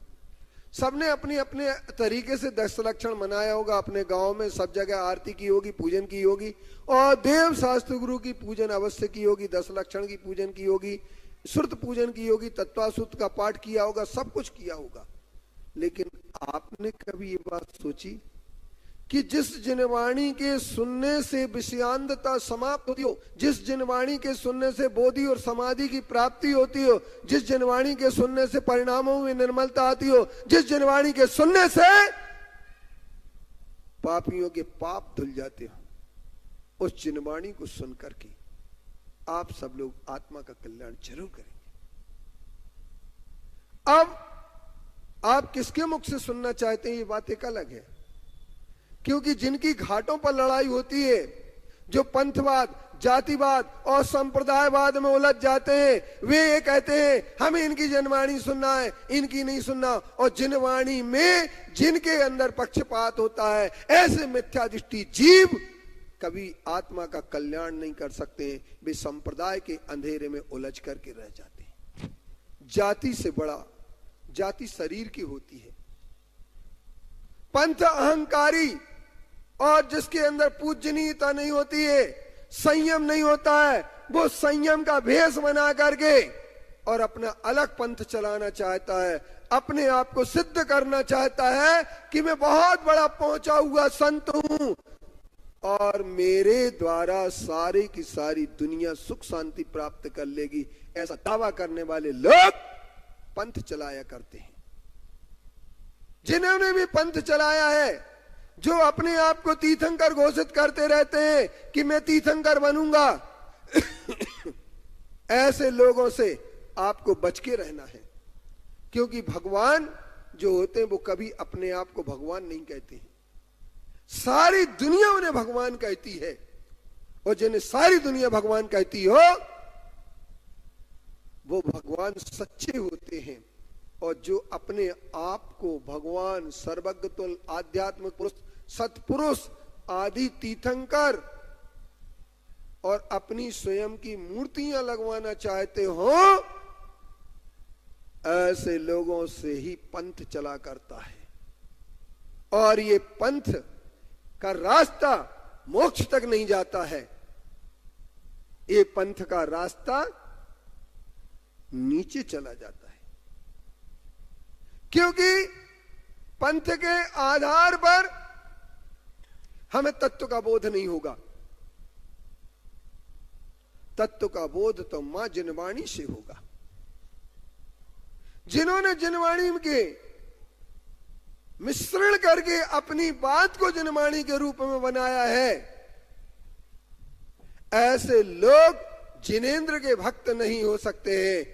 सबने अपने अपने तरीके से दशलक्षण मनाया होगा। अपने गांव में सब जगह आरती की होगी, पूजन की होगी, और देव शास्त्र गुरु की पूजन अवश्य की होगी, दशलक्षण की पूजन की होगी, श्रुत पूजन की होगी, तत्वासुत का पाठ किया होगा, सब कुछ किया होगा। लेकिन आपने कभी ये बात सोची कि जिस जिनवाणी के सुनने से विषयांधता समाप्त होती हो, जिस जिनवाणी के सुनने से बोधि और समाधि की प्राप्ति होती हो, जिस जिनवाणी के सुनने से परिणामों में निर्मलता आती हो, जिस जिनवाणी के सुनने से पापियों के पाप धुल जाते हो, उस जिनवाणी को सुन करके आप सब लोग आत्मा का कल्याण जरूर करेंगे। अब आप किसके मुख से सुनना चाहते हैं ये बात एक अलग है, क्योंकि जिनकी घाटों पर लड़ाई होती है, जो पंथवाद, जातिवाद और संप्रदायवाद में उलझ जाते हैं, वे ये कहते हैं हमें इनकी जिनवाणी सुनना है, इनकी नहीं सुनना। और जिनवाणी में जिनके अंदर पक्षपात होता है, ऐसे मिथ्या दृष्टि जीव कभी आत्मा का कल्याण नहीं कर सकते। वे संप्रदाय के अंधेरे में उलझ करके रह जाते हैं। जाति से बड़ा जाति शरीर की होती है। पंथ अहंकारी और जिसके अंदर पूजनीयता नहीं होती है, संयम नहीं होता है, वो संयम का भेष बना करके और अपना अलग पंथ चलाना चाहता है, अपने आप को सिद्ध करना चाहता है कि मैं बहुत बड़ा पहुंचा हुआ संत हूं और मेरे द्वारा सारी की सारी दुनिया सुख शांति प्राप्त कर लेगी। ऐसा दावा करने वाले लोग पंथ चलाया करते हैं। जिन्होंने भी पंथ चलाया है, जो अपने आप को तीर्थंकर घोषित करते रहते हैं कि मैं तीर्थंकर बनूंगा, ऐसे लोगों से आपको बच के रहना है। क्योंकि भगवान जो होते हैं वो कभी अपने आप को भगवान नहीं कहते हैं। सारी दुनिया उन्हें भगवान कहती है, और जिन्हें सारी दुनिया भगवान कहती हो वो भगवान सच्चे होते हैं। और जो अपने आप को भगवान, सर्वज्ञ तुल, आध्यात्मिक पुरुष, सत्पुरुष आदि तीर्थंकर और अपनी स्वयं की मूर्तियां लगवाना चाहते हो, ऐसे लोगों से ही पंथ चला करता है। और ये पंथ का रास्ता मोक्ष तक नहीं जाता है, ये पंथ का रास्ता नीचे चला जाता है। क्योंकि पंथ के आधार पर हमें तत्व का बोध नहीं होगा। तत्व का बोध तो मां जिनवाणी से होगा। जिन्होंने जिनवाणी के मिश्रण करके अपनी बात को जिनवाणी के रूप में बनाया है, ऐसे लोग जिनेंद्र के भक्त नहीं हो सकते हैं,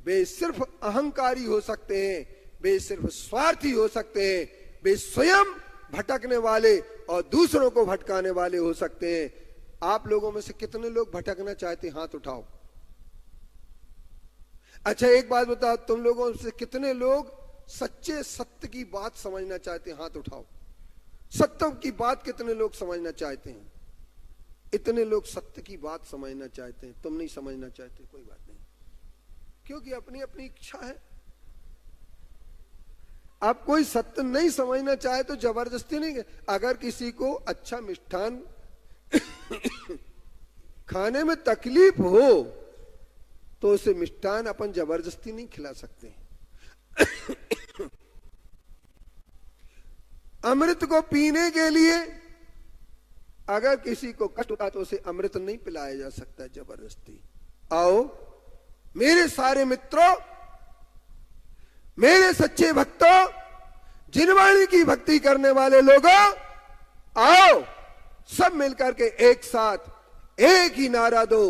वे सिर्फ अहंकारी हो सकते हैं, वे सिर्फ स्वार्थी हो सकते हैं, वे स्वयं भटकने वाले और दूसरों को भटकाने वाले हो सकते हैं। आप लोगों में से कितने लोग भटकना चाहते हैं? हाथ उठाओ। अच्छा एक बात बताओ, तुम लोगों से कितने लोग सच्चे सत्य की बात समझना चाहते हैं? हाथ उठाओ। सत्य की बात कितने लोग समझना चाहते हैं? इतने लोग सत्य की बात समझना चाहते हैं, तुम नहीं समझना चाहते, कोई बात नहीं, क्योंकि अपनी अपनी इच्छा है। आप कोई सत्य नहीं समझना चाहे तो जबरदस्ती नहीं। अगर किसी को अच्छा मिष्ठान खाने में तकलीफ हो तो उसे मिष्ठान अपन जबरदस्ती नहीं खिला सकते। अमृत को पीने के लिए अगर किसी को कष्ट होता तो उसे अमृत नहीं पिलाया जा सकता जबरदस्ती। आओ मेरे सारे मित्रों, मेरे सच्चे भक्तों, जिनवाणी की भक्ति करने वाले लोगों, आओ सब मिलकर के एक साथ एक ही नारा दो,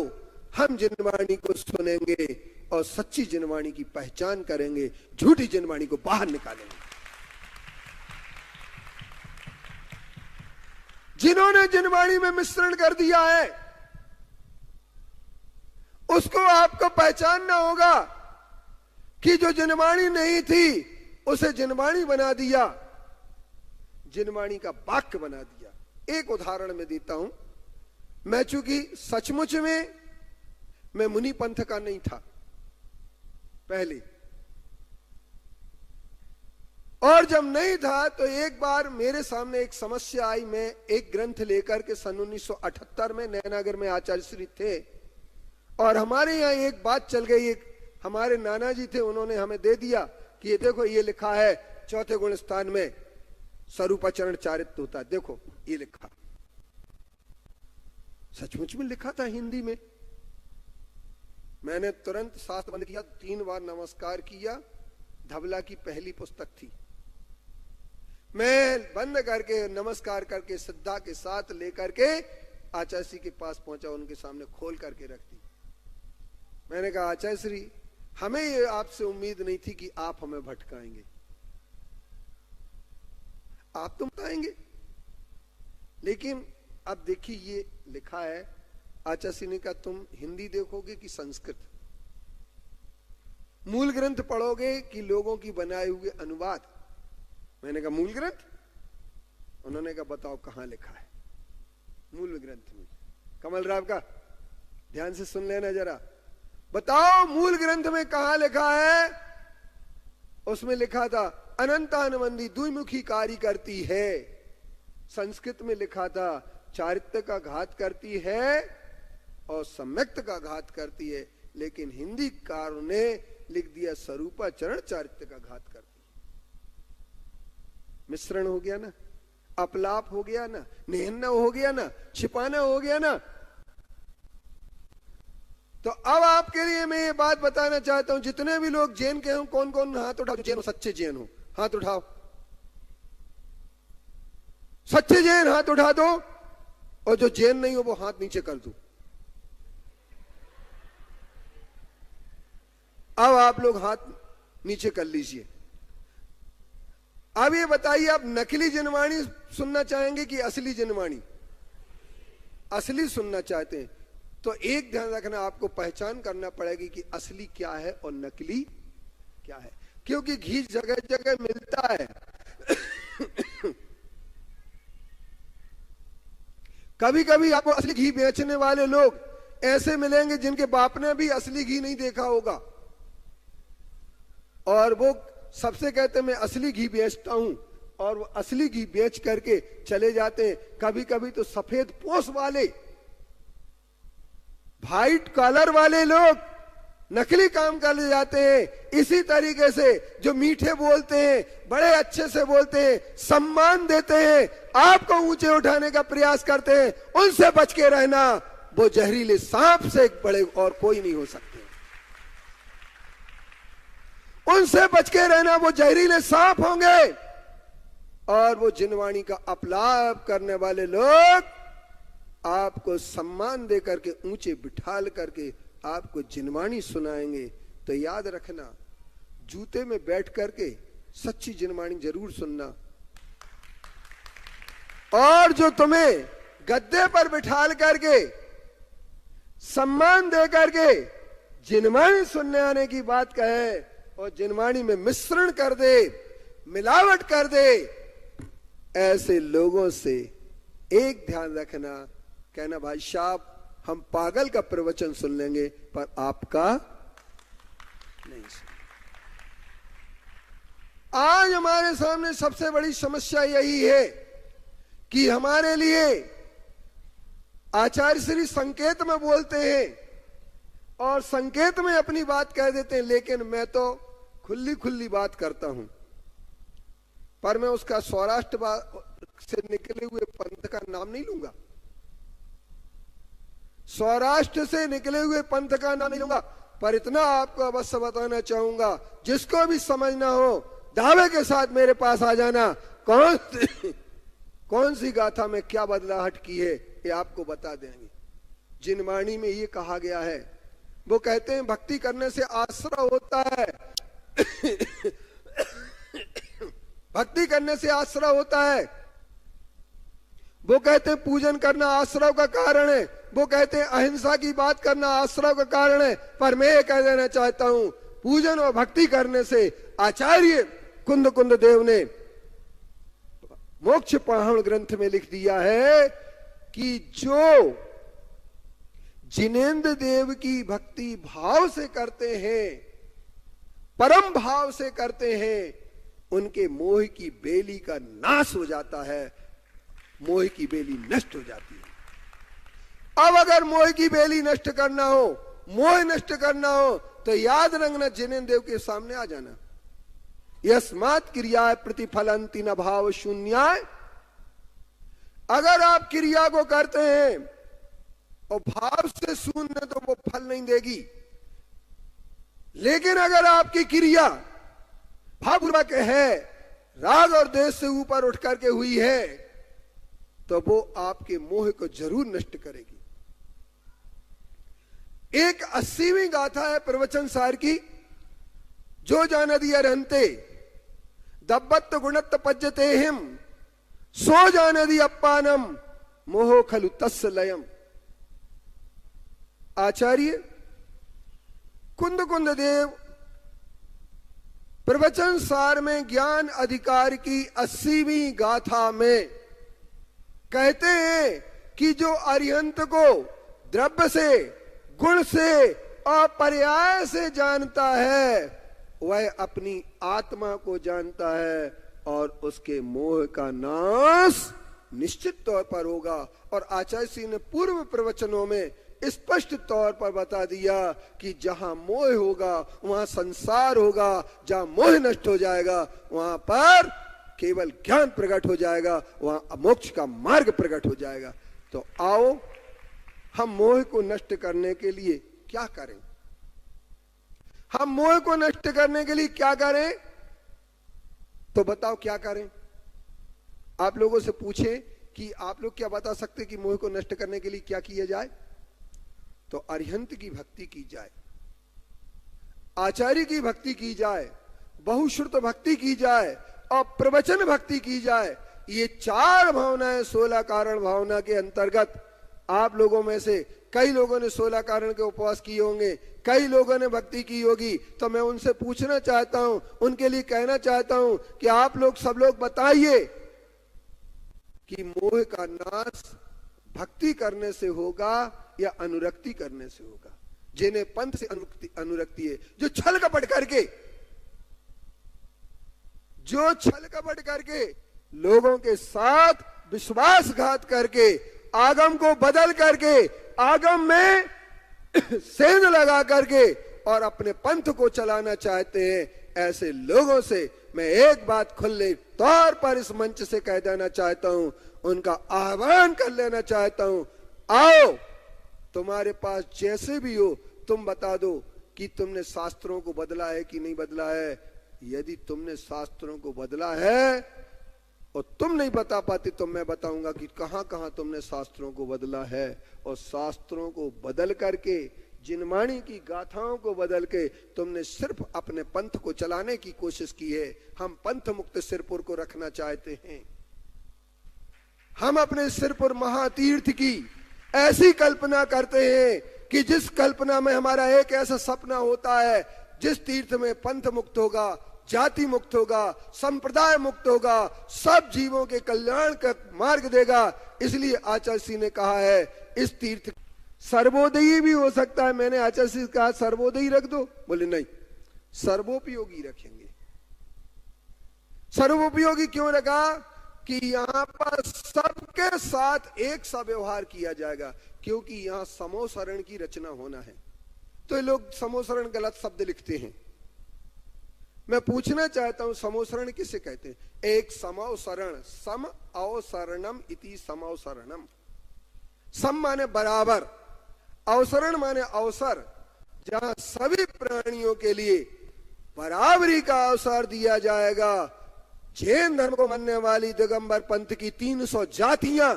हम जिनवाणी को सुनेंगे और सच्ची जिनवाणी की पहचान करेंगे, झूठी जिनवाणी को बाहर निकालेंगे। जिन्होंने जिनवाणी में मिश्रण कर दिया है उसको आपको पहचानना होगा कि जो जिनवाणी नहीं थी उसे जिनवाणी बना दिया, जिनवाणी का वाक्य बना दिया। एक उदाहरण मैं देता हूं। मैं चूंकि सचमुच में मैं मुनि पंथ का नहीं था पहले, और जब नहीं था तो एक बार मेरे सामने एक समस्या आई। मैं एक ग्रंथ लेकर के सन 1978 में नैनागर में आचार्य श्री थे और हमारे यहाँ एक बात चल गई। एक हमारे नाना जी थे, उन्होंने हमें दे दिया कि ये देखो ये लिखा है चौथे गुण स्थान में स्वरूपाचरण चारित्य होता है, देखो ये लिखा। सचमुच में लिखा था हिंदी में। मैंने तुरंत शास्त्र बंद किया, 3 बार नमस्कार किया। धवला की पहली पुस्तक थी। मैं बंद करके नमस्कार करके श्रद्धा के साथ लेकर के आचार्य श्री के पास पहुंचा, उनके सामने खोल करके रख दी। मैंने कहा आचार्य श्री, हमें ये आपसे उम्मीद नहीं थी कि आप हमें भटकाएंगे, आप तो बताएंगे, लेकिन अब देखिए ये लिखा है। आचार्य श्री ने कहा तुम हिंदी देखोगे कि संस्कृत, मूल ग्रंथ पढ़ोगे कि लोगों की बनाए हुए अनुवाद? मैंने कहा मूल ग्रंथ। उन्होंने कहा बताओ कहां लिखा है मूल ग्रंथ में? कमल राव का ध्यान से सुन लेना जरा, बताओ मूल ग्रंथ में कहां लिखा है? उसमें लिखा था अनंतानवंदी द्विमुखी कार्य करती है। संस्कृत में लिखा था चारित्य का घात करती है और सम्यक्त का घात करती है, लेकिन हिंदी कारों ने लिख दिया स्वरूपाचरण चारित्य का घात करती है। मिश्रण हो गया ना, अपलाप हो गया ना, निहन्ना हो गया ना, छिपाना हो गया ना। तो अब आपके लिए मैं ये बात बताना चाहता हूं, जितने भी लोग जैन के हो, कौन कौन हाथ उठाओ, जैन हो, सच्चे जैन हो, हाथ उठाओ। सच्चे जैन हाथ उठा दो, और जो जैन नहीं हो वो हाथ नीचे कर दो। अब आप लोग हाथ नीचे कर लीजिए। अब ये बताइए, आप नकली जिनवाणी सुनना चाहेंगे कि असली जिनवाणी? असली सुनना चाहते हैं तो एक ध्यान रखना, आपको पहचान करना पड़ेगी कि असली क्या है और नकली क्या है, क्योंकि घी जगह जगह मिलता है। कभी कभी आपको असली घी बेचने वाले लोग ऐसे मिलेंगे जिनके बाप ने भी असली घी नहीं देखा होगा, और वो सबसे कहते हैं मैं असली घी बेचता हूं, और वो असली घी बेच करके चले जाते हैं। कभी कभी तो सफेद पोष वाले, व्हाइट कॉलर वाले लोग नकली काम कर ले जाते हैं। इसी तरीके से जो मीठे बोलते हैं, बड़े अच्छे से बोलते हैं, सम्मान देते हैं, आपको ऊंचे उठाने का प्रयास करते हैं, उनसे बच के रहना। वो जहरीले सांप से बड़े और कोई नहीं हो सकते। उनसे बच के रहना, वो जहरीले सांप होंगे। और वो जिनवाणी का अपलाप करने वाले लोग आपको सम्मान दे करके ऊंचे बिठाल करके आपको जिनवाणी सुनाएंगे। तो याद रखना, जूते में बैठ करके सच्ची जिनवाणी जरूर सुनना, और जो तुम्हें गद्दे पर बिठाल करके सम्मान दे करके जिनवाणी सुनने आने की बात कहे और जिनवाणी में मिश्रण कर दे, मिलावट कर दे, ऐसे लोगों से एक ध्यान रखना, कहना भाई साहब हम पागल का प्रवचन सुन लेंगे पर आपका नहीं सुन। आज हमारे सामने सबसे बड़ी समस्या यही है कि हमारे लिए आचार्य श्री संकेत में बोलते हैं और संकेत में अपनी बात कह देते हैं, लेकिन मैं तो खुली खुली बात करता हूं, पर मैं उसका सौराष्ट्र से निकले हुए पंथ का नाम नहीं लूंगा, सौराष्ट्र से निकले हुए पंथ का नाम नहीं लूंगा। पर इतना आपको अवश्य बताना चाहूंगा, जिसको भी समझना हो दावे के साथ मेरे पास आ जाना। कौन सी गाथा में क्या बदलाहट की है ये आपको बता देंगे। जिनवाणी में ये कहा गया है, वो कहते हैं भक्ति करने से आश्रय होता है भक्ति करने से आश्रय होता है। वो कहते हैं पूजन करना आश्रय का कारण है, वो कहते हैं अहिंसा की बात करना आश्रय का कारण है। पर मैं ये कह देना चाहता हूं, पूजन और भक्ति करने से आचार्य कुंद कुंद देव ने मोक्ष पाहण ग्रंथ में लिख दिया है कि जो जिनेन्द्र देव की भक्ति भाव से करते हैं, परम भाव से करते हैं, उनके मोह की बेली का नाश हो जाता है, मोह की बेली नष्ट हो जाती है। अब अगर मोह की बेली नष्ट करना हो, मोह नष्ट करना हो, तो याद रखना जिनेन्द्र देव के सामने आ जाना। यस्मात् क्रिया प्रतिफलंति न भाव शून्याय। अगर आप क्रिया को करते हैं और भाव से शून्य, तो वो फल नहीं देगी। लेकिन अगर आपकी क्रिया भावपूर्वक है, राग और देश से ऊपर उठ करके हुई है, तो वो आपके मोह को जरूर नष्ट करेगी। एक 80वीं गाथा है प्रवचन सार की, जो जानदी अरहंते दब्बत गुणत पज्जते हिम, सो जानदी अप्पानम मोहो खलु तस् लयम। आचार्य कुंद कुंद देव प्रवचन सार में ज्ञान अधिकार की 80वीं गाथा में कहते हैं कि जो अरिहंत को द्रव्य से, गुण से और पर्याय से जानता है, वह अपनी आत्मा को जानता है और उसके मोह का नाश निश्चित तौर पर होगा। और आचार्य श्री ने पूर्व प्रवचनों में स्पष्ट तौर पर बता दिया कि जहां मोह होगा वहां संसार होगा, जहां मोह नष्ट हो जाएगा वहां पर केवल ज्ञान प्रकट हो जाएगा, वहां मोक्ष का मार्ग प्रकट हो जाएगा। तो आओ हम मोह को नष्ट करने के लिए क्या करें, हम मोह को नष्ट करने के लिए क्या करें, तो बताओ क्या करें। आप लोगों से पूछें कि आप लोग क्या बता सकते कि मोह को नष्ट करने के लिए क्या किया जाए, तो अरिहंत की भक्ति की जाए, आचार्य की भक्ति की जाए, बहुश्रुत भक्ति की जाए और प्रवचन भक्ति की जाए। ये 4 भावनाएं 16 कारण भावना के अंतर्गत, आप लोगों में से कई लोगों ने 16 कारण के उपवास किए होंगे, कई लोगों ने भक्ति की होगी। तो मैं उनसे पूछना चाहता हूं, उनके लिए कहना चाहता हूं कि आप लोग सब लोग बताइए कि मोह का नाश भक्ति करने से होगा या अनुरक्ति करने से होगा। जिन्हें पंथ से अनुरक्ति है, जो छल कपट करके, जो छल कपट करके लोगों के साथ विश्वासघात करके, आगम को बदल करके, आगम में सेंध लगा करके और अपने पंथ को चलाना चाहते हैं, ऐसे लोगों से मैं एक बात खुले तौर पर इस मंच से कह देना चाहता हूं, उनका आह्वान कर लेना चाहता हूं, आओ तुम्हारे पास जैसे भी हो तुम बता दो कि तुमने शास्त्रों को बदला है कि नहीं बदला है। यदि तुमने शास्त्रों को बदला है और तुम नहीं बता पाते तो मैं बताऊंगा कि कहां कहां तुमने शास्त्रों को बदला है। और शास्त्रों को बदल करके, जिनवाणी की गाथाओं को बदल के तुमने सिर्फ अपने पंथ को चलाने की कोशिश की है। हम पंथ मुक्त सिरपुर को रखना चाहते हैं। हम अपने सिरपुर महातीर्थ की ऐसी कल्पना करते हैं कि जिस कल्पना में हमारा एक ऐसा सपना होता है, जिस तीर्थ में पंथ मुक्त होगा, जाति मुक्त होगा, संप्रदाय मुक्त होगा, सब जीवों के कल्याण का मार्ग देगा। इसलिए आचार्य सिंह ने कहा है इस तीर्थ सर्वोदयी भी हो सकता है। मैंने आचार्य सिंह कहा सर्वोदयी रख दो, बोले नहीं, सर्वोपयोगी रखेंगे। सर्वोपयोगी क्यों रखा? कि यहां पर सबके साथ एक सा व्यवहार किया जाएगा, क्योंकि यहां समोसरण की रचना होना है। तो ये लोग समोसरण गलत शब्द लिखते हैं। मैं पूछना चाहता हूं समोसरण किसे कहते हैं? एक समोसरण, सम अवसरणम इति समोसरणम। सम माने बराबर, अवसरण माने अवसर, जहां सभी प्राणियों के लिए बराबरी का अवसर दिया जाएगा। जैन धर्म को मानने वाली दिगंबर पंथ की 300 जातियां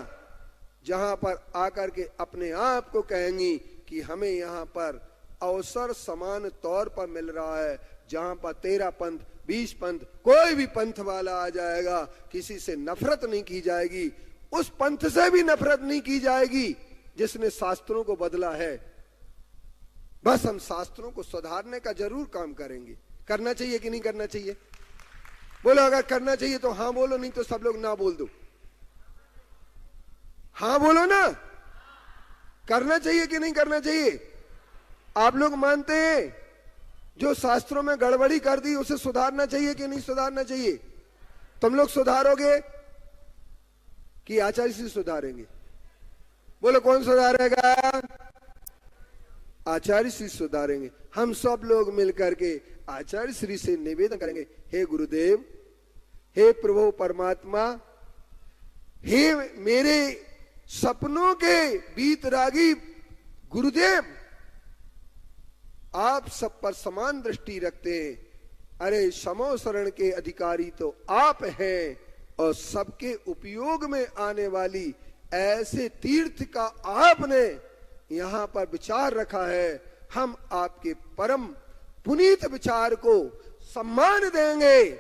जहां पर आकर के अपने आप को कहेंगी कि हमें यहां पर अवसर समान तौर पर मिल रहा है। जहां पर 13 पंथ, 20 पंथ, कोई भी पंथ वाला आ जाएगा, किसी से नफरत नहीं की जाएगी। उस पंथ से भी नफरत नहीं की जाएगी जिसने शास्त्रों को बदला है। बस हम शास्त्रों को सुधारने का जरूर काम करेंगे। करना चाहिए कि नहीं करना चाहिए? बोलो, अगर करना चाहिए तो हाँ बोलो, नहीं तो सब लोग ना बोल दो। हाँ बोलो ना, करना चाहिए कि नहीं करना चाहिए? आप लोग मानते हैं जो शास्त्रों में गड़बड़ी कर दी उसे सुधारना चाहिए कि नहीं सुधारना चाहिए? तुम लोग सुधारोगे कि आचार्य श्री सुधारेंगे? बोलो, कौन सुधारेगा? आचार्य श्री सुधारेंगे। हम सब लोग मिलकर के आचार्य श्री से निवेदन करेंगे, हे गुरुदेव, हे प्रभु परमात्मा, हे मेरे सपनों के बीतरागी गुरुदेव, आप सब पर समान दृष्टि रखते हैं। अरे समोसरण के अधिकारी तो आप हैं, और सबके उपयोग में आने वाली ऐसे तीर्थ का आपने यहां पर विचार रखा है। हम आपके परम पुनीत विचार को सम्मान देंगे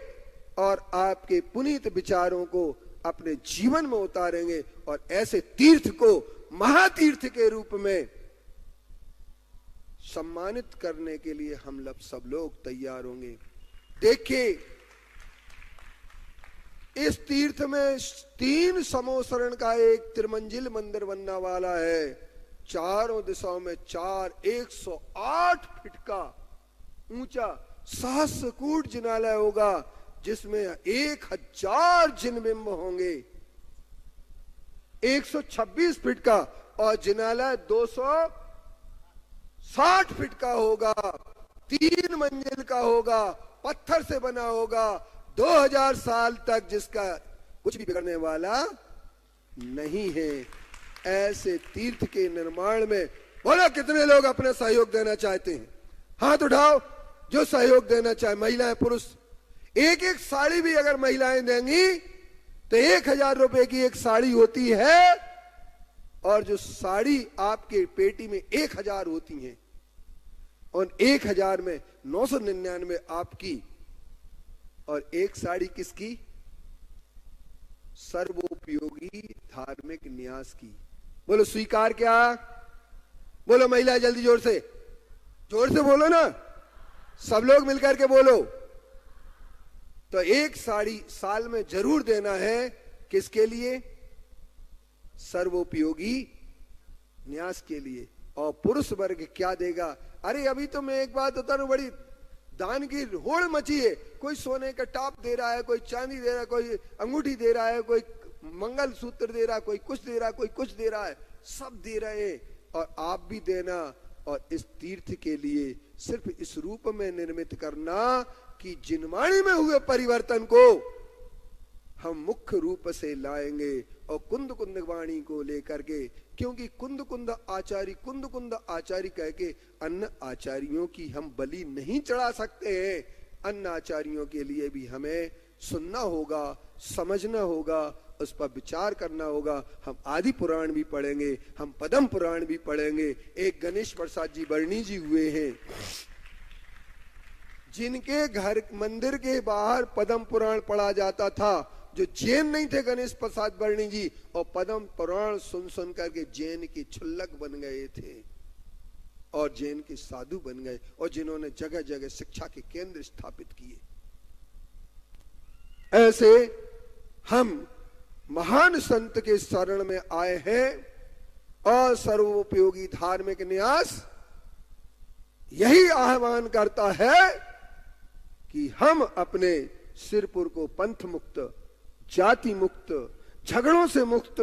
और आपके पुनीत विचारों को अपने जीवन में उतारेंगे, और ऐसे तीर्थ को महातीर्थ के रूप में सम्मानित करने के लिए हम सब लोग तैयार होंगे। देखिए, इस तीर्थ में 3 समोसरण का एक त्रिमंजिल मंदिर बनने वाला है। चारों दिशाओं में 4 108 फीट का ऊंचा सहस्रकूट जिनालय होगा, जिसमें 1000 जिनबिंब होंगे। 126 फीट का, और जिनालय 260 फीट का होगा। 3 मंजिल का होगा, पत्थर से बना होगा, 2000 साल तक जिसका कुछ भी बिगड़ने वाला नहीं है। ऐसे तीर्थ के निर्माण में बोलो कितने लोग अपना सहयोग देना चाहते हैं? हाथ उठाओ जो सहयोग देना चाहे, महिलाएं पुरुष। एक एक साड़ी भी अगर महिलाएं देंगी तो 1000 रुपए की एक साड़ी होती है, और जो साड़ी आपके पेटी में 1000 होती हैं, और 1000 में 999 आपकी, और एक साड़ी किसकी? सर्वोपयोगी धार्मिक न्यास की। बोलो स्वीकार क्या? बोलो महिला, जल्दी जोर से बोलो ना, सब लोग मिलकर के बोलो। तो एक साड़ी साल में जरूर देना है। किसके लिए? सर्वोपयोगी न्यास के लिए। और पुरुष वर्ग क्या देगा? अरे अभी तो मैं एक बात बता रहा हूं, बड़ी दान की होड़ मची है। कोई सोने का टॉप दे रहा है, कोई चांदी दे रहा है, कोई अंगूठी दे रहा है, कोई मंगल सूत्र दे रहा है, कोई कुछ दे रहा है, कोई कुछ दे रहा है, सब दे रहे हैं। और आप भी देना, और इस तीर्थ के लिए सिर्फ इस रूप में निर्मित करना कि जिनवाणी में हुए परिवर्तन को हम मुख्य रूप से लाएंगे, और कुंद कुंद वाणी को लेकर के, क्योंकि कुंद कुंद आचार्य कह के अन्य आचार्यों की हम बलि नहीं चढ़ा सकते हैं। अन्य आचार्यों के लिए भी हमें सुनना होगा, समझना होगा, उस पर विचार करना होगा। हम आदि पुराण भी पढ़ेंगे, हम पद्म पुराण भी पढ़ेंगे। एक गणेश प्रसाद जी बरनी जी हुए हैं, जिनके घर मंदिर के बाहर पद्म पुराण पढ़ा जाता था, जो जैन नहीं थे गणेश प्रसाद बरनी जी, और पद्म पुराण सुन सुन करके जैन की छुल्लक बन गए थे और जैन के साधु बन गए, और जिन्होंने जगह जगह शिक्षा के केंद्र स्थापित किए। ऐसे हम महान संत के शरण में आए हैं और सर्वोपयोगी धार्मिक न्यास यही आह्वान करता है कि हम अपने सिरपुर को पंथ मुक्त, जाति मुक्त, झगड़ों से मुक्त,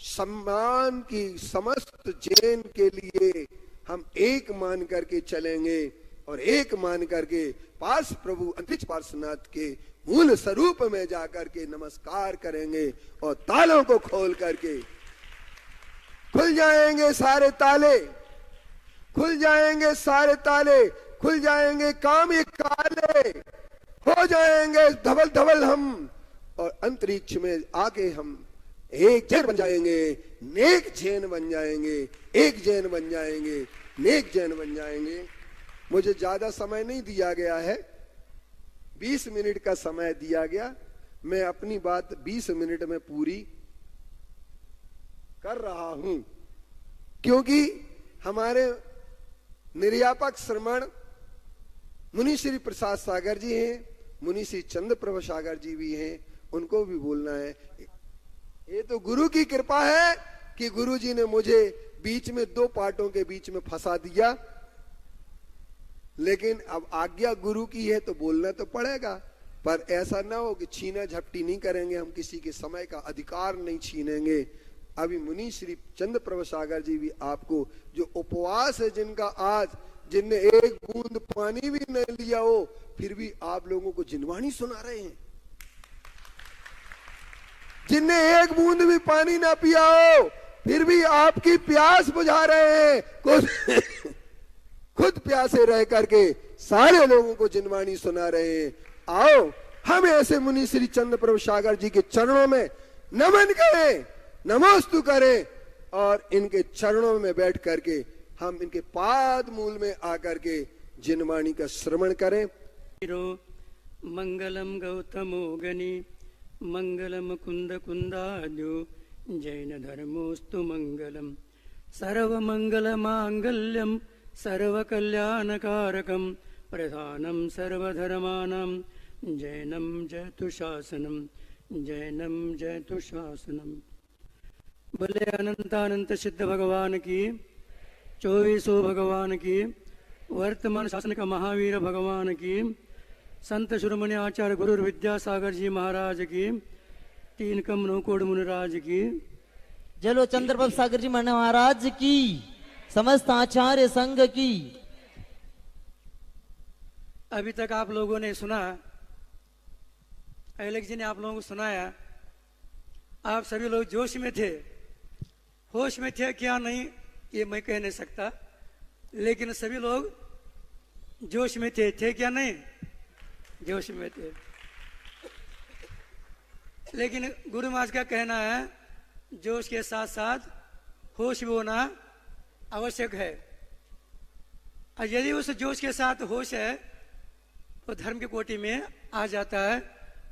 सम्मान की समस्त जैन के लिए हम एक मान करके चलेंगे और एक मान करके पार्श प्रभु अंतरिक्ष पार्श्वनाथ के मूल स्वरूप में जाकर के नमस्कार करेंगे और तालों को खोल करके खुल जाएंगे सारे ताले, खुल जाएंगे सारे ताले, खुल जाएंगे काम ये काले, हो जाएंगे धवल धवल हम, और अंतरिक्ष में आके हम एक जैन बन जाएंगे, नेक जैन बन जाएंगे, एक जैन बन जाएंगे, नेक जैन बन जाएंगे। मुझे ज्यादा समय नहीं दिया गया है, 20 मिनट का समय दिया गया। मैं अपनी बात 20 मिनट में पूरी कर रहा हूं, क्योंकि हमारे निर्यापक श्रमण मुनि श्री प्रसाद सागर जी हैं, मुनि श्री चंद्र प्रभु सागर जी भी हैं, उनको भी बोलना है। ये तो गुरु की कृपा है कि गुरु जी ने मुझे बीच में 2 पार्टों के बीच में फंसा दिया, लेकिन अब आज्ञा गुरु की है तो बोलना तो पड़ेगा। पर ऐसा ना हो कि छीना झपटी नहीं करेंगे, हम किसी के समय का अधिकार नहीं छीनेंगे। अभी मुनि श्री चंद्र प्रभु सागर जी भी आपको, जो उपवास है जिनका आज, जिनने एक बूंद पानी भी नहीं लिया हो, फिर भी आप लोगों को जिनवाणी सुना रहे हैं। जिनने एक बूंद भी पानी ना पिया हो, फिर भी आपकी प्यास बुझा रहे हैं। खुद प्यासे रह करके सारे लोगों को जिनवाणी सुना रहे हैं। आओ हम ऐसे मुनि श्री चंद्र प्रभु सागर जी के चरणों में नमन करें, नमोस्तु करें, और इनके चरणों में बैठ करके हम इनके पाद मूल में आकर के जिनवाणी का श्रवण करें। मंगलम गौतमो गनि मंगलम कुंद कुंदाद्यो जैन धर्मोस्तु मंगलम सर्व मंगल मांगल्यम सर्व कल्याणकारकम प्रधानम सर्वधर्मानां जैनम जयतु शासनम, जैनम जयतु शासनम। बोले अनंतानंत सिद्ध भगवान की, 2400 भगवान की, वर्तमान शासन का महावीर भगवान की, संत शिरोमणि आचार्य गुरु विद्यासागर जी महाराज की, 3 कम 9 कोड मुनिराज की, जलो चंद्रप्रभ सागर जी महाराज की, समस्त आचार्य संघ की। अभी तक आप लोगों ने सुना, अलग जी ने आप लोगों को सुनाया। आप सभी लोग जोश में थे, होश में थे क्या नहीं ये मैं कह नहीं सकता, लेकिन सभी लोग जोश में थे क्या नहीं? जोश में थे। लेकिन गुरु महाराज का कहना है जोश के साथ साथ होश भी होना आवश्यक है। और यदि उस जोश के साथ होश है तो धर्म की कोटि में आ जाता है,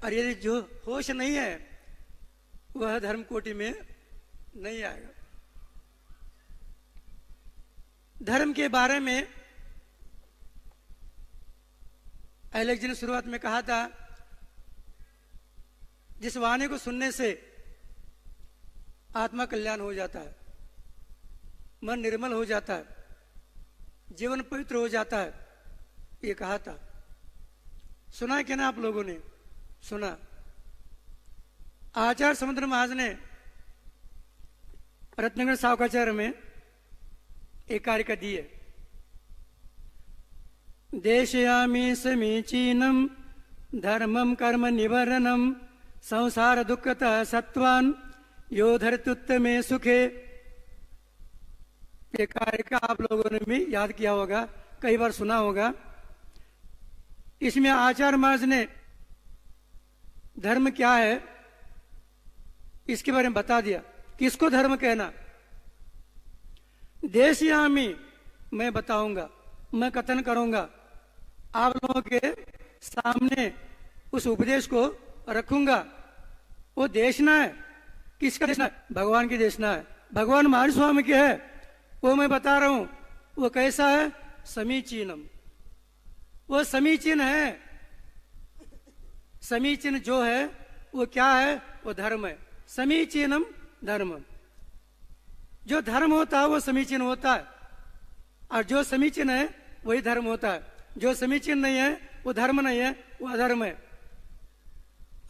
और यदि जो होश नहीं है वह धर्म कोटि में नहीं आएगा। धर्म के बारे में अलग जी ने शुरुआत में कहा था, जिस वाणी को सुनने से आत्मा कल्याण हो जाता है, मन निर्मल हो जाता है, जीवन पवित्र हो जाता है, ये कहा था। सुना है क्या ना आप लोगों ने? सुना। आचार्य समुद्र महाराज ने रत्नगर सावकाचार्य में एक कारिका दी है। देशयामी समीचीनम धर्मम कर्म निवारणम संसार दुःखतः सत्वान यो धरत्युत्तमे सुखे। ये कारिका आप लोगों ने भी याद किया होगा, कई बार सुना होगा। इसमें आचार्य महाराज ने धर्म क्या है इसके बारे में बता दिया। किसको धर्म कहना? देशयामी, मैं बताऊंगा, मैं कथन करूंगा, आप लोगों के सामने उस उपदेश को रखूंगा। वो देशना है। किसका देशना है? भगवान की देशना है। भगवान महावीर स्वामी के है, वो मैं बता रहा हूं। वो कैसा है? समीचीनम। वो समीचीन है। समीचीन जो है वो क्या है? वो धर्म है। समीचीनम धर्म। जो धर्म होता है वो समीचीन होता है, और जो समीचीन है वही धर्म होता है। जो समीचीन नहीं है वो धर्म नहीं है, वो अधर्म है।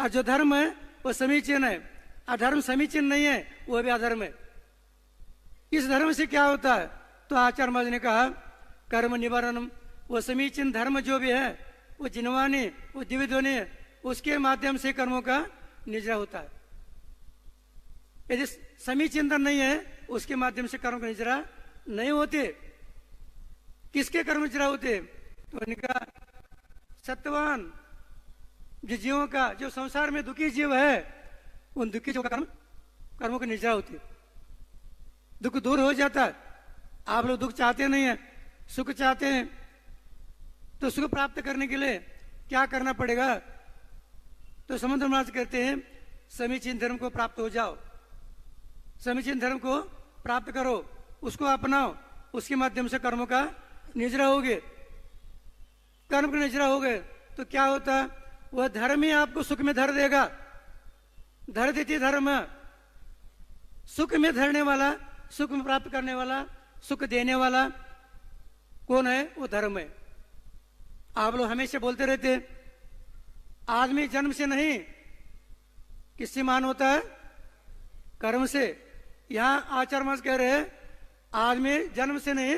और जो धर्म है वो समीचीन है, और धर्म समीचीन नहीं है वो भी अधर्म है। इस धर्म से क्या होता है? तो आचार्य महाराज ने कहा कर्म निवारणम। वो समीचीन धर्म जो भी है वो जिनवानी, वो दिव्य ध्वनि, उसके माध्यम से कर्मों का निजरा होता है। यदि समीचीन धर्म नहीं है उसके माध्यम से कर्म का निजरा नहीं होते। किसके कर्म निजरा होते? तो उनका सत्यवान जो जीवों का, जो संसार में दुखी जीव है, उन दुखी जीवों का कर्मों की निजरा होती है। दुख दूर हो जाता है। आप लोग दुख चाहते नहीं है, सुख चाहते हैं, तो सुख प्राप्त करने के लिए क्या करना पड़ेगा? तो समुद्र महाराज कहते हैं समीचीन धर्म को प्राप्त हो जाओ, समीचीन धर्म को प्राप्त करो, उसको अपनाओ, उसके माध्यम से कर्मों का निजरा होगे। कर्म का निजरा हो गए तो क्या होता है? वह धर्म ही आपको सुख में धर देगा। धर देती धर्म। सुख में धरने वाला, सुख में प्राप्त करने वाला, सुख देने वाला कौन है? वो धर्म है। आप लोग हमेशा बोलते रहते आदमी जन्म से नहीं, किससे मान होता है? कर्म से। यहां आचार्य महाराज कह रहे हैं आदमी जन्म से नहीं,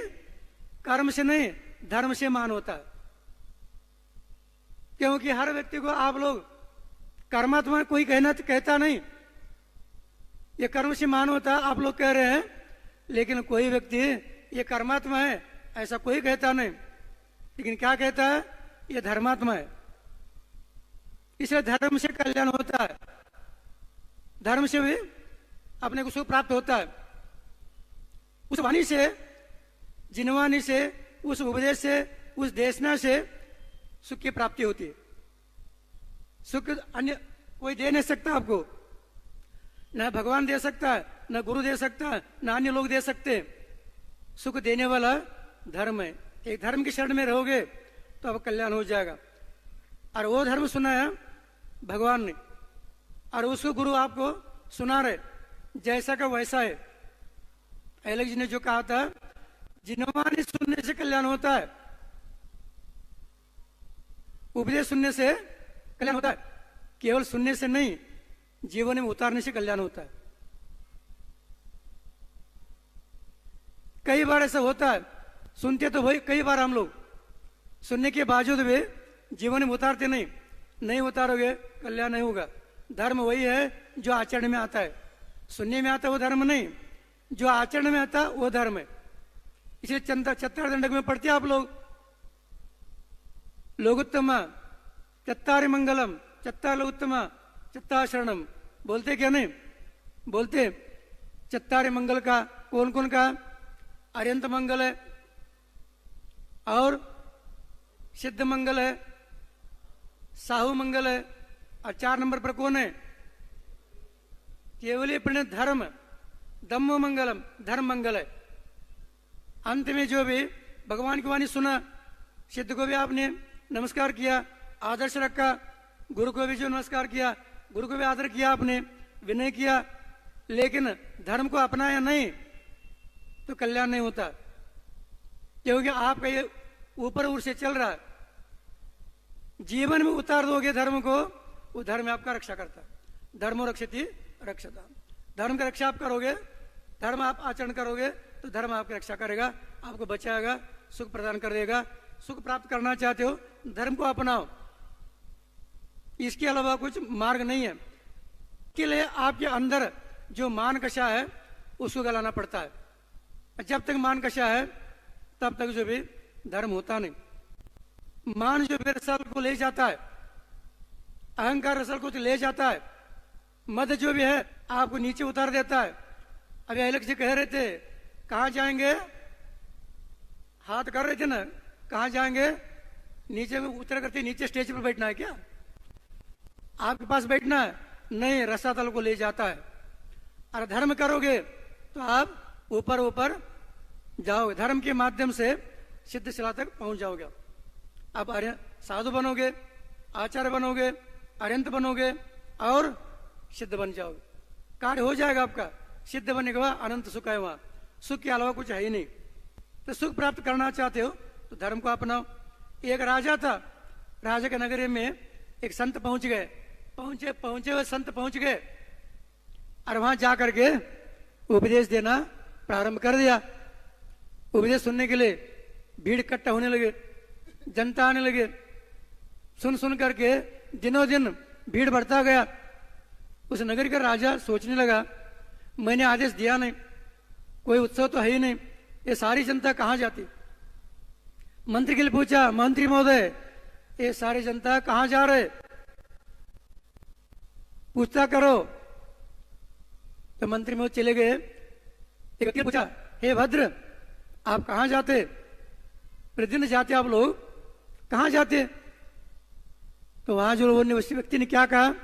कर्म से नहीं, धर्म से मान होता है। क्योंकि हर व्यक्ति को आप लोग कर्मात्मा कोई कहता नहीं, ये कर्म से मान होता है आप लोग कह रहे हैं, लेकिन कोई व्यक्ति ये कर्मात्मा है ऐसा कोई कहता नहीं, लेकिन क्या कहता है? ये धर्मात्मा है। इसलिए धर्म से कल्याण होता है, धर्म से भी अपने को सुख प्राप्त होता है। उस वाणी से, जिनवाणी से, उस उपदेश से, उस देशना से सुख की प्राप्ति होती है। सुख अन्य कोई दे नहीं सकता आपको, न भगवान दे सकता है, न गुरु दे सकता है, न अन्य लोग दे सकते। सुख देने वाला धर्म है। एक धर्म की शरण में रहोगे तो अब कल्याण हो जाएगा। और वो धर्म सुना है भगवान ने, और उसको गुरु आपको सुना रहे, जैसा का वैसा है। अलग जी ने जो कहा था जिनवानी सुनने से कल्याण होता है, उपदेश सुनने से कल्याण होता है, केवल सुनने से नहीं, जीवन में उतारने से कल्याण होता है। कई बार ऐसा होता है, सुनते तो भाई कई बार हम लोग, सुनने के बावजूद भी जीवन में उतारते नहीं उतारोगे कल्याण नहीं होगा। धर्म वही है जो आचरण में आता है। सुनने में आता है वो धर्म नहीं, जो आचरण में आता है वो धर्म है। इसलिए चत्तार दंडक में पढ़ते आप लोग लोगोत्तम चत्तारि मंगलम चत्तार लोगोत्तम चत्तार शरणम, बोलते क्या नहीं? बोलते। चत्तारि मंगल का कौन कौन का? अरियंत मंगल है और सिद्ध मंगल है, साहू मंगल है, और 4 नंबर पर कौन है? केवली प्रणित धर्म धम्मो मंगलम, धर्म मंगल है। अंत में जो भी भगवान की वाणी सुना, सिद्ध को भी आपने नमस्कार किया, आदर्श रखा, गुरु को भी जो नमस्कार किया, गुरु को भी आदर किया, आपने विनय किया, लेकिन धर्म को अपनाया नहीं तो कल्याण नहीं होता। क्योंकि आपका ये ऊपर ऊपर से चल रहा है। जीवन में उतार दोगे धर्म को, वो धर्म आपका रक्षा करता है। धर्मो रक्षति रक्षता। धर्म का रक्षा आप करोगे, धर्म आप आचरण करोगे तो धर्म आपकी रक्षा करेगा, आपको बचाएगा, सुख प्रदान कर देगा। सुख प्राप्त करना चाहते हो धर्म को अपनाओ, इसके अलावा कुछ मार्ग नहीं है। के लिए आपके अंदर जो मान कषा है उसको गलाना पड़ता है। जब तक मान कषा है तब तक जो भी धर्म होता नहीं। मान जो भी रसल को ले जाता है, अहंकार रसल को तो ले जाता है, मद जो भी है आपको नीचे उतार देता है। अभी अलग जी कह रहे थे कहाँ जाएंगे, हाथ कर रहे थे ना, कहाँ जाएंगे, नीचे में उतर करते नीचे स्टेज पर बैठना है क्या, आपके पास बैठना है नहीं, रसातल को ले जाता है। और धर्म करोगे तो आप ऊपर ऊपर जाओगे, धर्म के माध्यम से सिद्ध शिला तक पहुंच जाओगे। आप साधु बनोगे, आचार्य बनोगे, अरियंत बनोगे और सिद्ध बन जाओगे, कार्य हो जाएगा आपका। सिद्ध बनने के बाद अनंत सुख है, वहां सुख के अलावा कुछ है ही नहीं। तो सुख प्राप्त करना चाहते हो तो धर्म को अपनाओ। एक राजा था, राजा के नगरी में एक संत पहुंच गए, पहुंचे हुए संत पहुंच गए और वहां जाकर के उपदेश देना प्रारंभ कर दिया। उपदेश सुनने के लिए भीड़ इकट्ठा होने लगे, जनता आने लगे। सुन करके दिनों दिन भीड़ बढ़ता गया। उस नगर का राजा सोचने लगा मैंने आदेश दिया नहीं, कोई उत्सव तो है ही नहीं, ये सारी जनता कहां जाती। मंत्री के लिए पूछा, मंत्री महोदय ये सारी जनता कहां जा रहे, पूछता करो। तो मंत्री महोदय चले गए। एक व्यक्ति ने पूछा, हे भद्र आप कहां जाते, प्रतिदिन जाते आप लोग, कहां जाते। तो वहां जो लोगों ने, उस व्यक्ति ने क्या कहा,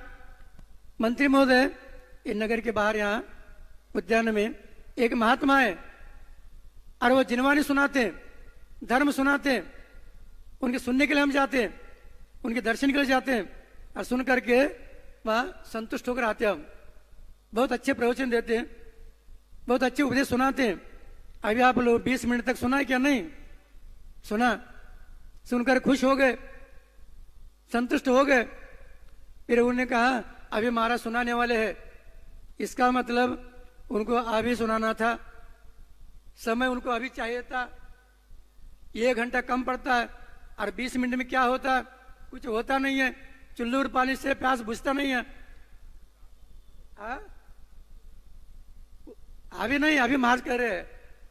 मंत्री महोदय इन नगर के बाहर यहाँ उद्यान में एक महात्मा है और वो जिनवानी सुनाते हैं, धर्म सुनाते हैं, उनके सुनने के लिए हम जाते हैं, उनके दर्शन के लिए जाते हैं और सुन करके वहां संतुष्ट होकर आते हैं। हम बहुत अच्छे प्रवचन देते हैं, बहुत अच्छे उपदेश सुनाते हैं। अभी आप लोग 20 मिनट तक सुना है क्या, नहीं सुना, सुनकर खुश हो गए, संतुष्ट हो गए। फिर उन्होंने कहा अभी महाराज सुनाने वाले हैं, इसका मतलब उनको अभी सुनाना था, समय उनको अभी चाहिए था। 1 घंटा कम पड़ता है और 20 मिनट में क्या होता है, कुछ होता नहीं है। चुल्लू और पानी से प्यास बुझता नहीं है। अभी नहीं, अभी महाराज कह रहे हैं,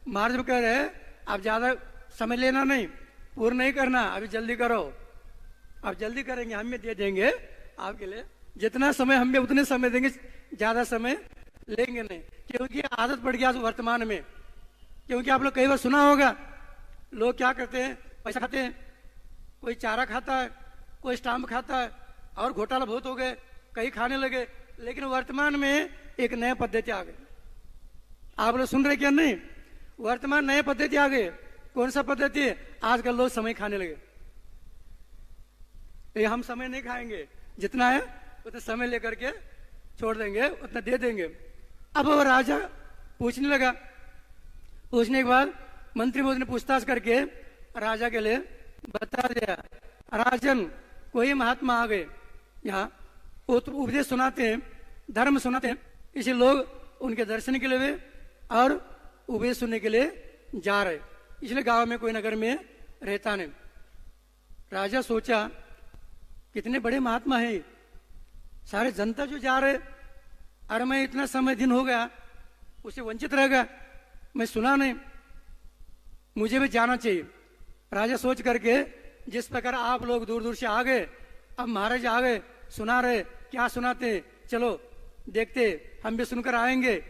महाराज कह रहे हैं आप ज्यादा समय लेना नहीं, पूर्ण नहीं करना, अभी जल्दी करो। आप जल्दी करेंगे हम में दे देंगे आपके लिए, जितना समय हम में उतने समय देंगे, ज्यादा समय लेंगे नहीं। क्योंकि आदत पड़ गया वर्तमान में। क्योंकि आप लोग कई बार सुना होगा लोग क्या करते हैं, पैसा खाते हैं, कोई चारा खाता है, कोई स्टाम्प खाता है और घोटाला बहुत हो गए, कई खाने लगे। लेकिन वर्तमान में एक नया पद्धति आ गई, आप लोग सुन रहे क्या, नहीं, वर्तमान नया पद्धति आ गई। कौन सा पद्धति है, आजकल लोग समय खाने लगे। ये हम समय नहीं खाएंगे, जितना है उतना समय लेकर के छोड़ देंगे, उतना दे देंगे। अब वो राजा पूछने लगा, पूछने के बाद मंत्री महोदय ने पूछताछ करके राजा के लिए बता दिया, राजन कोई महात्मा आ गए यहाँ, वो तो उपदेश सुनाते हैं, धर्म सुनाते हैं, इसी लोग उनके दर्शन के लिए और उपदेश सुनने के लिए जा रहे, इसलिए गांव में कोई नगर में रहता नहीं। राजा सोचा कितने बड़े महात्मा है, सारे जनता जो जा रहे, अरे मैं इतना समय दिन हो गया उसे वंचित रह गया, मैं सुना नहीं, मुझे भी जाना चाहिए। राजा सोच करके जिस प्रकार आप लोग दूर दूर से आ गए, अब महाराज आ गए, सुना रहे, क्या सुनाते, चलो देखते, हम भी सुनकर आएंगे।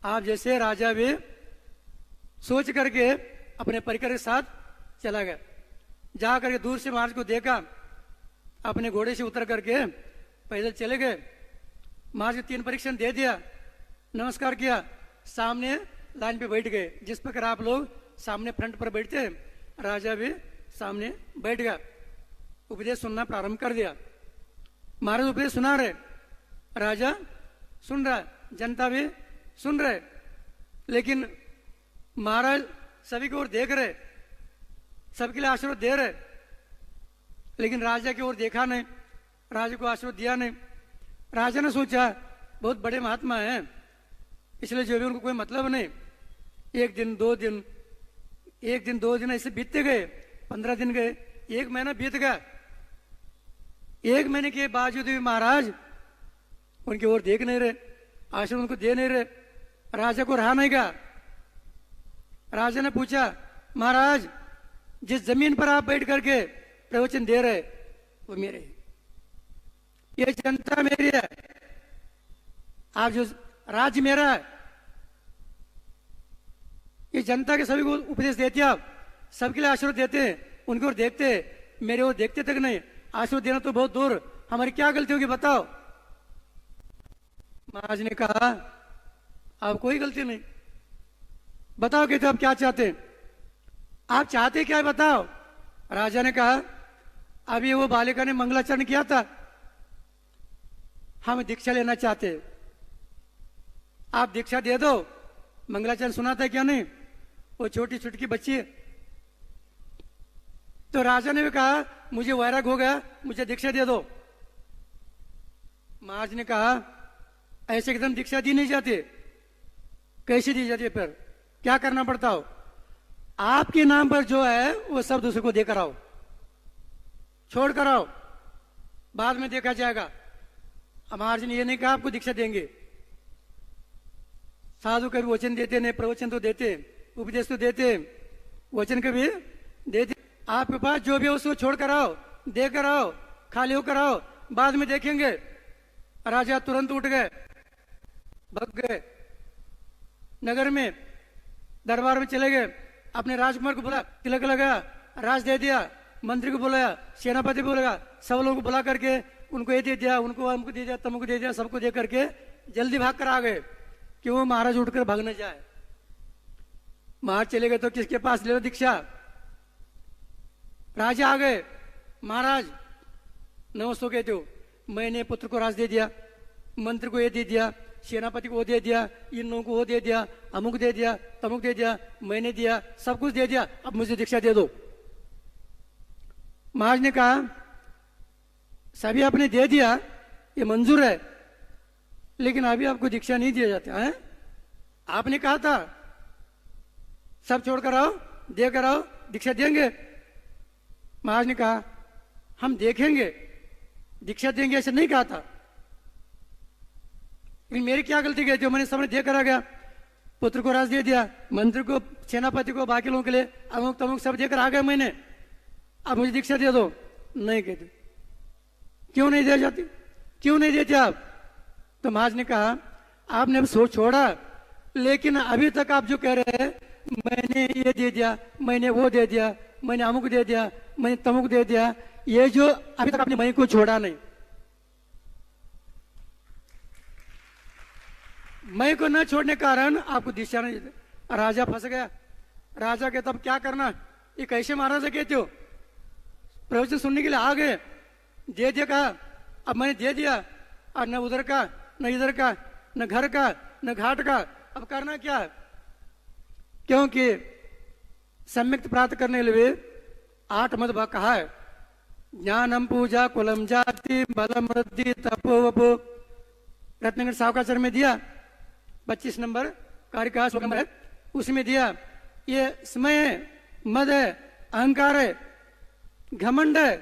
आप जैसे राजा भी सोच करके अपने परिकर के साथ चला गया। जा करके दूर से महाराज को देखा, अपने घोड़े से उतर करके पैदल चले गए। महाराज को 3 परीक्षण दे दिया, नमस्कार किया, सामने लाइन पे बैठ गए। जिस प्रकार आप लोग सामने फ्रंट पर बैठते हैं, राजा भी सामने बैठ गया, उपदेश सुनना प्रारंभ कर दिया। महाराज उपदेश सुना रहे, राजा सुन रहा, जनता भी सुन रहे, लेकिन महाराज सभी की ओर देख रहे, सबके लिए आशीर्वाद दे रहे, लेकिन राजा की ओर देखा नहीं, राजा को आशीर्वाद दिया नहीं। राजा ने सोचा बहुत बड़े महात्मा हैं, इसलिए जो भी उनको कोई मतलब नहीं। 1 दिन 2 दिन, 1 दिन 2 दिन ऐसे बीतते गए, 15 दिन गए, 1 महीना बीत गया। 1 महीने के बावजूद भी महाराज उनकी ओर देख नहीं रहे, आशीर्वाद उनको दे नहीं रहे। राजा को रहा नहीं गया। राजा ने पूछा, महाराज जिस जमीन पर आप बैठ करके प्रवचन दे रहे वो मेरे हैं। ये जनता मेरी है। आप जो राज्य मेरा है, ये जनता के सभी को उपदेश देते हैं, आप सबके लिए आशीर्वाद देते हैं, उनकी ओर देखते हैं, मेरे ओर देखते तक नहीं। आशीर्वाद देना तो बहुत दूर, हमारी क्या गलती होगी बताओ। महाराज ने कहा आप कोई गलती नहीं, बताओ कहते आप क्या चाहते हैं, आप चाहते क्या है बताओ। राजा ने कहा अभी वो बालिका ने मंगलाचरण किया था, हम दीक्षा लेना चाहते हैं, आप दीक्षा दे दो। मंगलाचरण सुना था क्या नहीं, वो छोटी छुटकी बच्ची है। तो राजा ने भी कहा मुझे वैराग हो गया, मुझे दीक्षा दे दो। महाराज ने कहा ऐसे एकदम दीक्षा दी नहीं जाती, कैसे दी जाती है, फिर क्या करना पड़ता हो। आपके नाम पर जो है वो सब दूसरे को देकर आओ, छोड़ कर आओ, बाद में देखा जाएगा। महाराज ने ये नहीं कहा आपको दीक्षा देंगे। साधु कभी वचन देते नहीं, प्रवचन तो देते, उपदेश तो देते, वचन कभी देते। आपके पास जो भी है उसको छोड़ कर आओ, देकर आओ, खाली होकर आओ, बाद में देखेंगे। राजा तुरंत उठ गए, भग गए, नगर में दरबार में चले गए, अपने राजकुमार को बुला, तिलक लगाया, राज दे दिया, मंत्री को बुलाया, सेनापति को बुलाया, सब लोगों को बुला करके उनको ये दे दिया, उनको हमको दे दिया, तुमको दे दिया, सबको दे करके जल्दी भाग कर आ गए कि वो महाराज उठकर भाग न जाए। महाराज चले गए तो किसके पास ले लो दीक्षा। राजा आ गए, महाराज नमस्ते कहते हो, मैंने पुत्र को राज दे दिया, मंत्री को ये दे दिया, सेनापति को वो दे दिया, इन लोगों को वो दे दिया, अमुक दे दिया, तमुक दे दिया, मैंने दिया, सब कुछ दे दिया, अब मुझे दीक्षा दे दो। महाराज ने कहा सभी आपने दे दिया, ये मंजूर है, लेकिन अभी आपको दीक्षा नहीं दिया जाता है। आपने कहा था सब छोड़ कर आओ, दे कर आओ, दीक्षा देंगे। महाराज ने कहा हम देखेंगे, दीक्षा देंगे ऐसे नहीं कहा था। लेकिन मेरी क्या गलती कहती हो, मैंने सामने देकर आ गया, पुत्र को राज दे दिया, मंत्री को, सेनापति को, बाकी लोगों के लिए अमुक तमुक सब देकर आ गया मैंने, अब मुझे दीक्षा दे दो। नहीं कहते, क्यों नहीं दे जाती, क्यों नहीं देते आप। तो महाराज ने कहा आपने अब सोच छोड़ा, लेकिन अभी तक आप जो कह रहे हैं मैंने ये दे दिया, मैंने वो दे दिया, मैंने अमुक दे दिया, मैंने तमुक दे दिया, ये जो अभी तक आपने मैं को छोड़ा नहीं। मैं को न छोड़ने के कारण आपको दीक्षा नहीं देते। राजा फंस गया। राजा कहता अब क्या करना, ये कैसे महाराजा कहते हो, प्रवचन सुनने के लिए आ गए, दे दिया कहा, अब मैंने दे दिया, और न उधर का, न इधर का, न घर का, न घाट का, अब करना क्या। क्योंकि सम्यक्त प्राप्त करने के लिए 8 मद भाग कहा है, ज्ञानम पूजा कुलम जाति बलम वृद्धि तपो वपो। रत्नगर सावकाचार्य में दिया 25 नंबर कार्य का श्लोक नंबर है, उसमें दिया ये स्मय है, मद है, अहंकार है, घमंड है,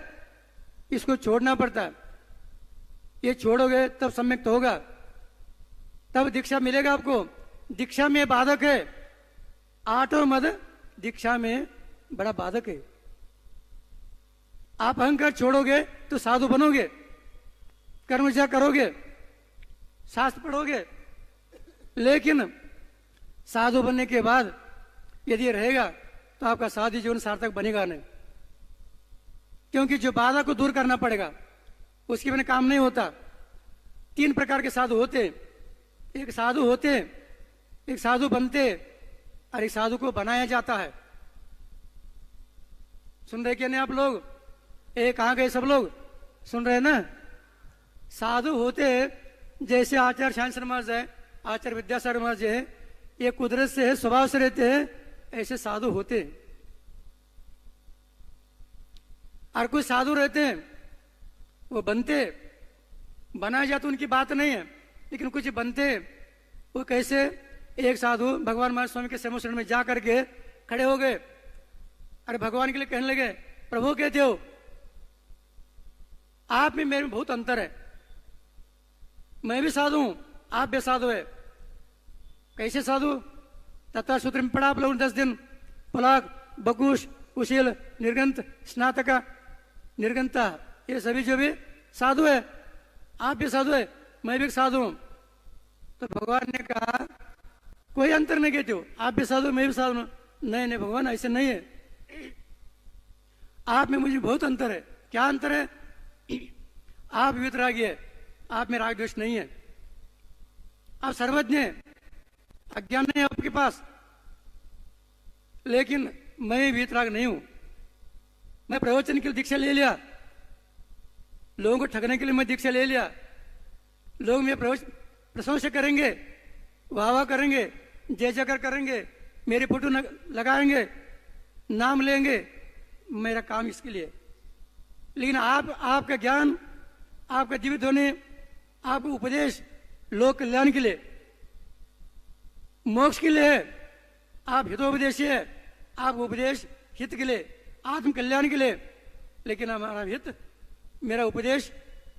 इसको छोड़ना पड़ता है। ये छोड़ोगे तब सम्यक्त होगा, तब दीक्षा मिलेगा आपको। दीक्षा में बाधक है, 8 और मद दीक्षा में बड़ा बाधक है। आप अहंकार छोड़ोगे तो साधु बनोगे, कर्मजा करोगे, शास्त्र पढ़ोगे, लेकिन साधु बनने के बाद यदि रहेगा तो आपका साधु जीवन सार्थक बनेगा नहीं। क्योंकि जो बाधा को दूर करना पड़ेगा, उसके बिना काम नहीं होता। 3 प्रकार के साधु होते, एक साधु होते, एक साधु बनते, और एक साधु को बनाया जाता है। सुन रहे क्या नहीं आप लोग, कहाँ गए सब लोग, सुन रहे ना। साधु होते जैसे आचार्य शांत समाज है, आचार्य विद्यासागर महाराज है, ये कुदरत से है, स्वभाव से रहते हैं, ऐसे साधु होते। और कुछ साधु रहते हैं वो बनते, बनाए जाते उनकी बात नहीं है, लेकिन कुछ बनते। वो कैसे, एक साधु भगवान महाराज स्वामी के समोषण में जा करके खड़े हो गए, अरे भगवान के लिए कहने लगे, प्रभु कहते हो आप में मेरे में बहुत अंतर है, मैं भी साधु हूं, आप भी साधु है। कैसे साधु, तत्व सूत्र में पढ़ा आप लोगों ने 10 दिन, पलाक, बकुश, कुशील, निर्गंत, स्नातका, निर्गुणता, ये सभी जो भी साधु है, आप भी साधु है, मैं भी एक साधु हूं। तो भगवान ने कहा कोई अंतर नहीं कहते हो, आप भी साधु मैं भी साधु हूं। नहीं नहीं भगवान ऐसे नहीं है, आप में मुझे बहुत अंतर है। क्या अंतर है? आप वितरागी है, आप में राग द्वेष नहीं है, आप सर्वज्ञ हैं, अज्ञान नहीं है आपके पास, लेकिन मैं वितराग नहीं हूं। मैं प्रवचन के लिए दीक्षा ले लिया, लोगों को ठगने के लिए मैं दीक्षा ले लिया, लोग मेरे प्रशंसा करेंगे, वाह वाह करेंगे, जय जयकार करेंगे, मेरे फोटो लगाएंगे, नाम लेंगे, मेरा काम इसके लिए। लेकिन आपका ज्ञान, आपका जीवित होने, आपका उपदेश लोक कल्याण के लिए, मोक्ष के लिए है। आप हितोपदेशी है, आप उपदेश हित के लिए, आत्म कल्याण के लिए। लेकिन हमारा हित, मेरा उपदेश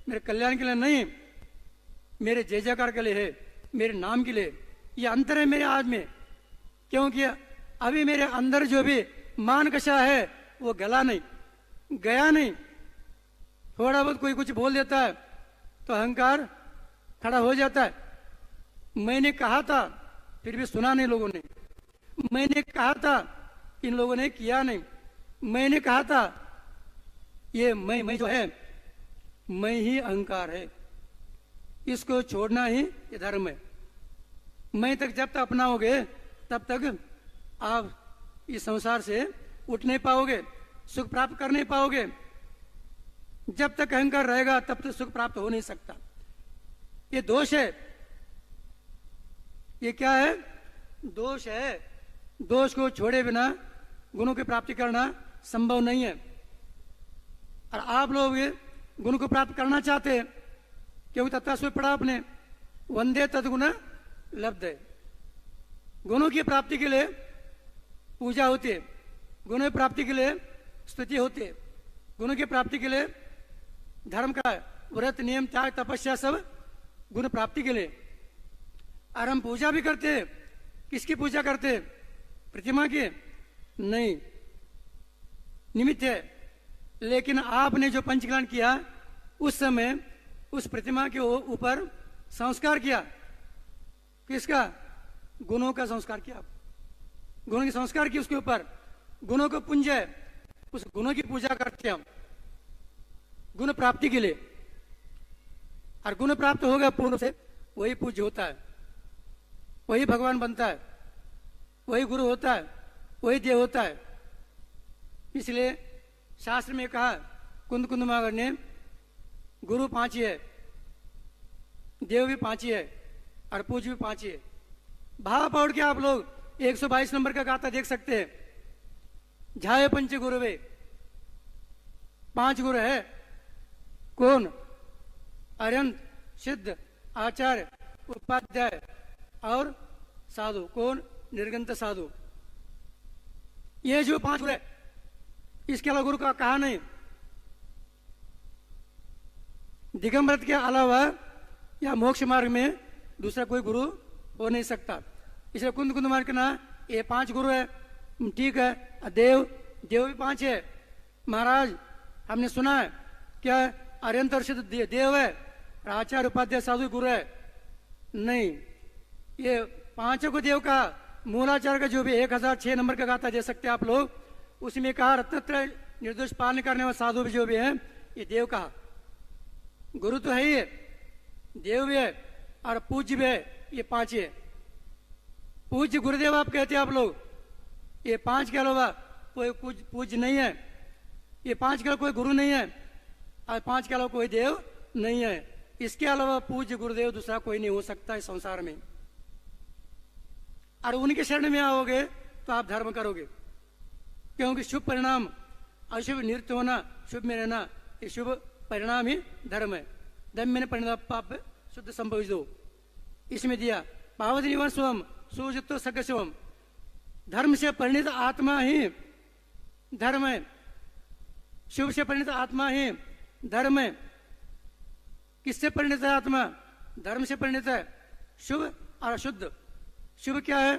मेरे कल्याण के लिए नहीं, मेरे जय जयकार के लिए है, मेरे नाम के लिए। ये अंतर है मेरे आज में, क्योंकि अभी मेरे अंदर जो भी मान कषा है वो गला नहीं, गया नहीं। थोड़ा बहुत कोई कुछ बोल देता है तो अहंकार खड़ा हो जाता है। मैंने कहा था, फिर भी सुना नहीं लोगों ने। मैंने कहा था, इन लोगों ने किया नहीं। मैंने कहा था, ये मैं जो है, मैं ही अहंकार है, इसको छोड़ना ही ये धर्म है। मैं तक जब तक अपनाओगे तब तक आप इस संसार से उठ नहीं पाओगे, सुख प्राप्त कर नहीं पाओगे। जब तक अहंकार रहेगा तब तक सुख प्राप्त हो नहीं सकता। ये दोष है। ये क्या है? दोष है। दोष को छोड़े बिना गुणों की प्राप्ति करना संभव नहीं है। और आप लोग ये गुण को प्राप्त करना चाहते हैं, क्योंकि तत्व पढ़ा आपने, वंदे तदगुण लब्धे। गुणों की प्राप्ति के लिए पूजा होती है, गुणों की प्राप्ति के लिए स्तुति होती है, गुणों की प्राप्ति के लिए धर्म का व्रत नियम त्याग तपस्या सब गुण प्राप्ति के लिए। और हम पूजा भी करते हैं, किसकी पूजा करते हैं? प्रतिमा की नहीं, निमित्त है। लेकिन आपने जो पंचकल्याण किया उस समय उस प्रतिमा के ऊपर संस्कार किया। किसका? गुणों का संस्कार किया। गुणों के संस्कार किया उसके ऊपर, गुणों को पुंज है, उस गुणों की पूजा करते हैं हम गुण प्राप्ति के लिए। और गुण प्राप्त होगा पूर्ण से, वही पूज्य होता है, वही भगवान बनता है, वही गुरु होता है, वही देव होता है। इसलिए शास्त्र में कहा, कुंद कुंदमागर ने, गुरु 5 ही है, देव भी 5 ही है, और पूज्य भी 5 ही है। भाव पढ़ के आप लोग 122 नंबर का गाथा देख सकते हैं। झाय पंच गुरुवे, 5 गुरु है। कौन? अरंत, सिद्ध, आचार्य, उपाध्याय और साधु। कौन? निर्गंत साधु। ये जो 5 गुरु है, इसके अलावा गुरु का कहा नहीं। दिगंबरत के अलावा या मोक्ष मार्ग में दूसरा कोई गुरु हो नहीं सकता। इसलिए कुंद कुंद मार्ग ना, ये 5 गुरु है, ठीक है। देव भी 5 है। महाराज हमने सुना है क्या? अरंत और सिद्ध देव है, आचार्य उपाध्याय साधु गुरु है। नहीं, ये 5 को देव का। मूलाचार का जो भी 1006 नंबर का गाथा दे सकते हैं आप लोग, उसमें कहा रत्नत्रय निर्दोष पालन करने वाले साधु भी जो भी है, ये देव कहा। गुरु तो है ही है, देव भी है और पूज्य भी है। ये 5 है। पूज्य गुरुदेव आप कहते हैं आप लोग। ये 5 के अलावा कोई पूज्य नहीं है। ये 5 के अलावा कोई गुरु नहीं है, और 5 के अलावा कोई देव नहीं है। इसके अलावा पूज्य गुरुदेव दूसरा कोई नहीं हो सकता इस संसार में। और उनके शरण में आओगे तो आप धर्म करोगे, क्योंकि शुभ परिणाम, अशुभ निवृत्त होना, शुभ में रहना, ये शुभ परिणाम ही धर्म है। धर्म में परिणाम पाप शुद्ध संभव दो। इसमें दिया पावत निवन स्वम सुजितो सग शिवम। धर्म से परिणित आत्मा ही धर्म है, शुभ से परिणित आत्मा ही धर्म है। किससे परिणित है आत्मा? धर्म से परिणित है। शुभ और अशुद्ध। शुभ क्या है?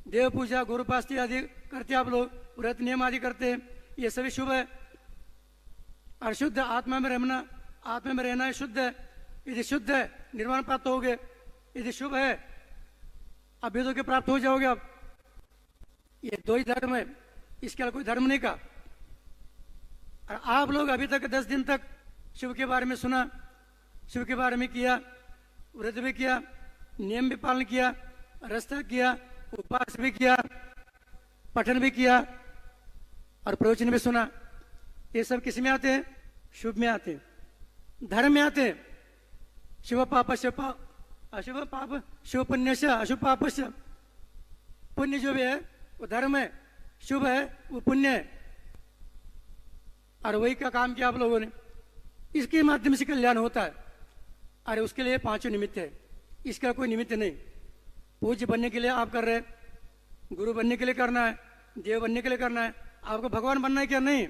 देव पूजा, गुरुपास्ती आदि करते आप लोग, व्रत नियम आदि करते हैं, ये सभी शुभ है। और शुद्ध आत्मा में रहना, आत्मा में रहना है शुद्ध है। यदि शुद्ध है निर्वाण प्राप्त हो गए, यदि शुभ है अभेदों के प्राप्त हो जाओगे आप। ये दो ही धर्म है, इसके अलावा कोई धर्म नहीं का। और आप लोग अभी तक 10 दिन तक शिव के बारे में सुना, शिव के बारे में किया, व्रत भी किया, नियम भी पालन किया, रस्ता किया, उपवास भी किया, पठन भी किया और प्रवचन भी सुना। ये सब किस में आते हैं? शुभ में आते हैं, धर्म में आते हैं। शिव पाप अशुभ पाप, शिव पुण्य से अशुभ पाप से। पुण्य जो भी है वो धर्म है, शुभ है वो पुण्य है। और वही का काम किया आप लोगों ने, इसके माध्यम से कल्याण होता है। अरे उसके लिए 5 निमित्त है, इसका कोई निमित्त नहीं। पूज्य बनने के लिए आप कर रहे हैं, गुरु बनने के लिए करना है, देव बनने के लिए करना है। आपको भगवान बनना है क्या? नहीं।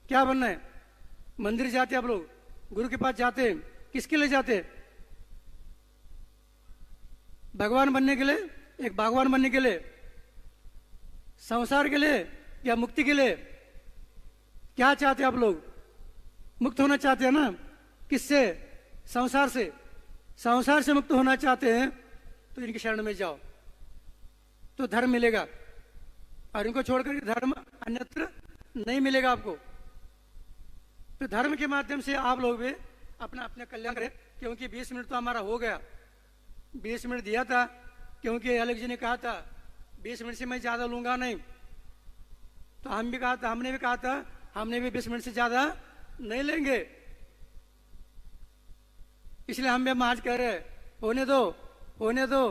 क्या बनना है? मंदिर जाते आप लोग, गुरु के पास जाते हैं, किसके लिए जाते हैं? भगवान बनने के लिए, एक भगवान बनने के लिए, संसार के लिए या मुक्ति के लिए? क्या चाहते हैं आप लोग? मुक्त होना चाहते हैं ना? किससे? संसार से। संसार से मुक्त होना चाहते हैं तो इनकी शरण में जाओ तो धर्म मिलेगा, और इनको छोड़कर धर्म अन्यत्र नहीं मिलेगा आपको। तो धर्म के माध्यम से आप लोग भी अपना अपना कल्याण करें। क्योंकि 20 मिनट तो हमारा हो गया, 20 मिनट दिया था, क्योंकि अलग जी ने कहा था 20 मिनट से मैं ज्यादा लूंगा नहीं। तो हम भी कहा था, हमने भी कहा था, हमने भी 20 मिनट से ज्यादा नहीं लेंगे। इसलिए हम भी आज कह रहे होने दो, होने दो,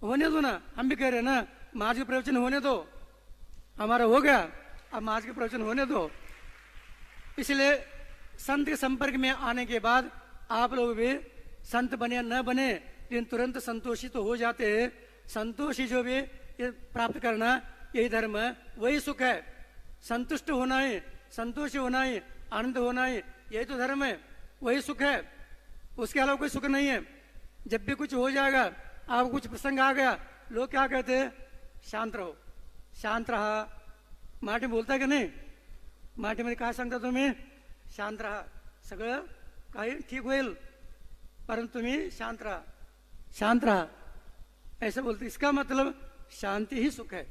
होने दो ना। हम भी कह रहे हैं ना, महाराज के प्रवचन होने दो। हमारा हो गया, अब महाराज के प्रवचन होने दो। इसलिए संत के संपर्क में आने के बाद आप लोग भी संत बने न बने लेकिन तुरंत संतोषी तो हो जाते हैं। संतोषी जो भी प्राप्त करना यही धर्म है, वही सुख है। संतुष्ट होना है, संतोषी होना है, आनंद होना है, यही तो धर्म है, वही सुख है। उसके अलावा कोई सुख नहीं है। जब भी कुछ हो जाएगा, आपको कुछ प्रसंग आ गया, लोग क्या कहते हैं? शांत रहो, शांत रहा। माटी बोलता है कि नहीं? माटी मध्ये काय सांगता तुम्ही? शांत रहा, सगळं काही ठीक होईल, परंतु तुम्ही शांत रहा, शांत रहा, ऐसा बोलते। इसका मतलब शांति ही सुख है।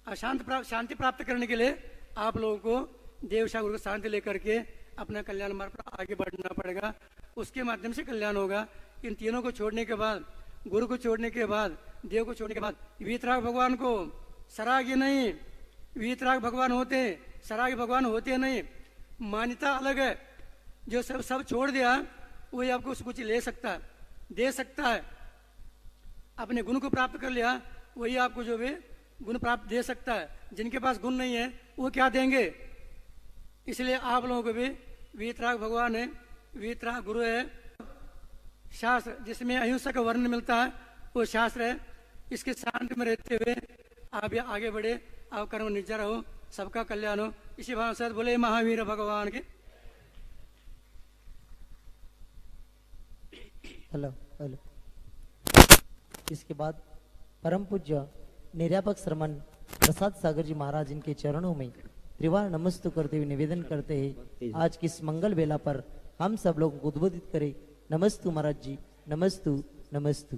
और शांति प्राप्त करने के लिए आप लोगों को देवशा गुरु को शांति लेकर के अपना कल्याण मार्ग पर आगे बढ़ना पड़ेगा। उसके माध्यम से कल्याण होगा। इन तीनों को छोड़ने के बाद, गुरु को छोड़ने के बाद, देव को छोड़ने के बाद, वीतराग भगवान को, सरागी नहीं, वीतराग भगवान होते, सरागी भगवान होते नहीं। मान्यता अलग है। जो सब छोड़ दिया वही आपको कुछ ले सकता है, दे सकता है। अपने गुण को प्राप्त कर लिया वही आपको जो भी गुण प्राप्त दे सकता है। जिनके पास गुण नहीं है वो क्या देंगे? इसलिए आप लोगों को भी वीतराग भगवान है, वीतराग गुरु है। शास्त्र जिसमें अहिंसा का वर्णन मिलता है वो शास्त्र है। इसके शांति में रहते हुए आप भी आगे बढ़े, आप कर्म निर्जर हो, सबका कल्याण हो। इसी भाव से बोले महावीर भगवान के। Hello hello. इसके बाद परम पूज्य निर्यापक श्रमण प्रसाद सागर जी महाराज इनके चरणों में त्रिवार नमस्तु करते हुए निवेदन करते हैं, आज की इस मंगल बेला पर हम सब लोगों को उद्बोधित करें। नमस्तु महाराज जी, नमस्तु नमस्तु।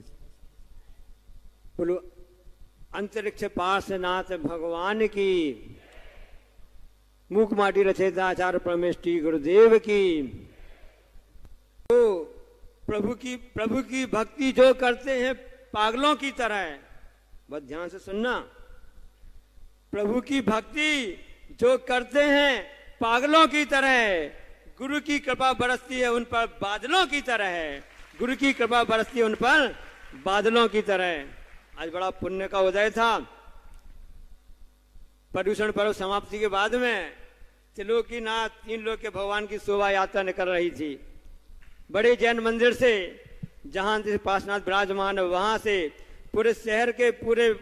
बोलो अंतरिक्ष पार्श्वनाथ भगवान की, मूक माटी रचयिता आचार्य परमेष्टि गुरुदेव की। तो प्रभु की भक्ति जो करते हैं पागलों की तरह है। बहुत ध्यान से सुनना। प्रभु की भक्ति जो करते हैं पागलों की तरह है। गुरु की कृपा बरसती है उन पर बादलों की तरह है। गुरु की कृपा बरसती है उन पर बादलों की तरह है। आज बड़ा पुण्य का उदय था। पर्यूषण पर्व समाप्ति के बाद में त्रिलोकीनाथ, 3 लोक के भगवान की शोभा यात्रा निकल रही थी। बड़े जैन मंदिर से, जहां पार्श्वनाथ विराजमान है, वहां से पूरे शहर के पूरे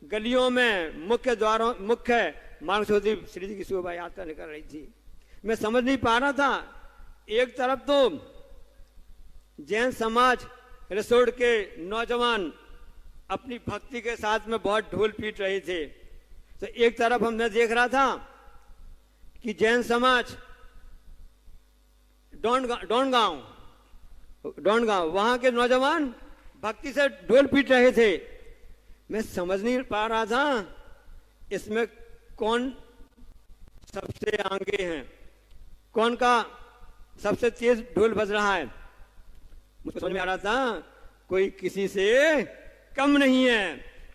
गलियों में मुख्य द्वारों, मुख्य मार्ग से होती श्री जी की शोभा यात्रा निकल रही थी। मैं समझ नहीं पा रहा था। एक तरफ तो जैन समाज रिसोर्ट के नौजवान अपनी भक्ति के साथ में बहुत ढोल पीट रहे थे, तो एक तरफ मैं देख रहा था कि जैन समाज डोंडगांव वहां के नौजवान भक्ति से ढोल पीट रहे थे। मैं समझ नहीं पा रहा था इसमें कौन सबसे आगे हैं, कौन का सबसे तेज ढोल बज रहा है। मुझको समझ में आ रहा था कोई किसी से कम नहीं है।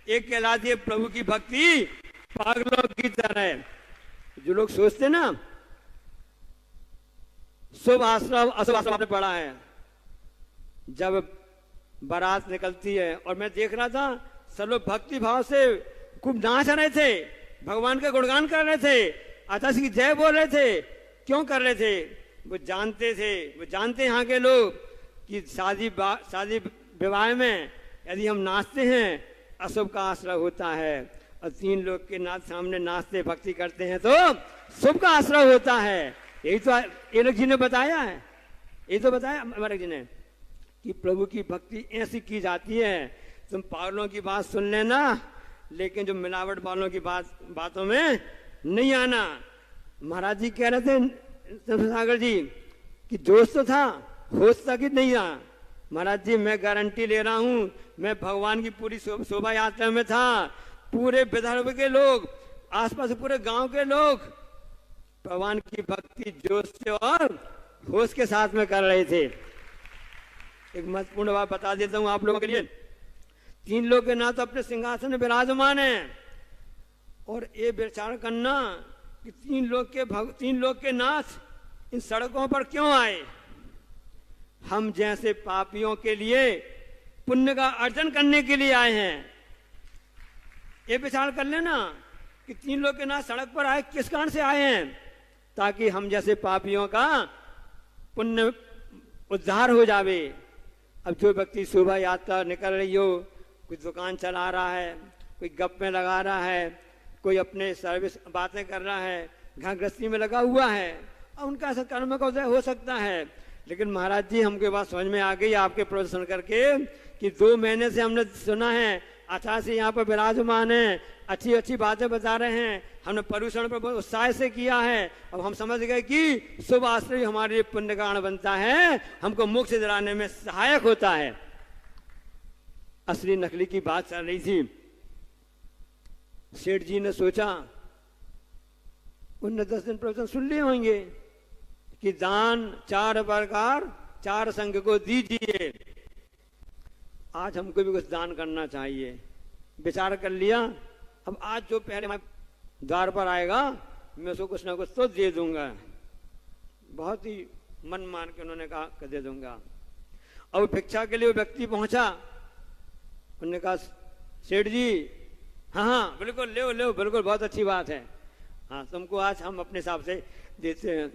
एक कहलाती है प्रभु की भक्ति पागलों की तरह। जो लोग सोचते ना, शुभ आश्रम अशुभ आश्रम आपने पढ़ा है, जब बारात निकलती है और मैं देख रहा था सब लोग भक्ति भाव से खूब नाच रहे थे, भगवान का गुणगान कर रहे थे, आकाश की जय बोल रहे थे। क्यों कर रहे थे? वो जानते यहाँ के लोग कि शादी विवाह में यदि हम नाचते हैं अशुभ का आश्रय होता है, और 3 लोग के नाच सामने नाचते भक्ति करते हैं तो शुभ का आश्रय होता है। यही तो एलक जी ने बताया है, यही तो बताया अमरक जी ने कि प्रभु की भक्ति ऐसी की जाती है। तुम पागलों की बात सुन लेना, लेकिन जो मिलावट वालों की बातों में नहीं आना। महाराज जी कह रहे थे सागर जी कि जोश तो था, होश था कि नहीं था। महाराज जी मैं गारंटी ले रहा हूं, मैं भगवान की पूरी शोभा यात्रा में था। पूरे विदर्भ के लोग, आसपास पूरे गांव के लोग भगवान की भक्ति जोश से और होश के साथ में कर रहे थे। एक महत्वपूर्ण बात बता देता हूं आप लोगों के लिए। 3 लोग के नाथ अपने सिंहासन में विराजमान है, और ये विचार करना कि 3 लोग के नाथ इन सड़कों पर क्यों आए। हम जैसे पापियों के लिए पुण्य का अर्जन करने के लिए आए हैं। ये विचार कर लेना कि 3 लोग के नाथ सड़क पर आए किस कारण से आए हैं, ताकि हम जैसे पापियों का पुण्य उद्धार हो जावे। अब जो व्यक्ति शोभा यात्रा निकल रही हो, कोई दुकान चला रहा है, कोई गप में लगा रहा है, कोई अपने सर्विस बातें कर रहा है, घर गृहस्थी में लगा हुआ है, और उनका ऐसा कर्म का उदय हो सकता है। लेकिन महाराज जी हमको बात समझ में आ गई आपके प्रवचन करके कि 2 महीने से हमने सुना है, अच्छा से यहाँ पर विराजमान है, अच्छी अच्छी बातें बता रहे हैं, हमने पर्यूषण पर बहुत उत्साह से किया है। अब हम समझ गए कि शुभ आश्रय हमारे लिए पुण्य कारण बनता है, हमको मोक्ष दिलाने में सहायक होता है। असली नकली की बात चल रही थी। सेठ जी ने सोचा, उनने 10 दिन प्रवचन सुन लिए होंगे कि दान 4 प्रकार 4 संघ को दीजिए। आज हमको भी कुछ दान करना चाहिए। विचार कर लिया, अब आज जो पहले हमारे द्वार पर आएगा मैं उसको कुछ ना कुछ तो दे दूंगा। बहुत ही मन मान के उन्होंने कहा कि दे दूंगा। अब भिक्षा के लिए वो व्यक्ति पहुंचा, उन्होंने कहा सेठ जी हाँ बिल्कुल ले बिल्कुल बहुत अच्छी बात है, हाँ तुमको आज हम अपने हिसाब से देते हैं।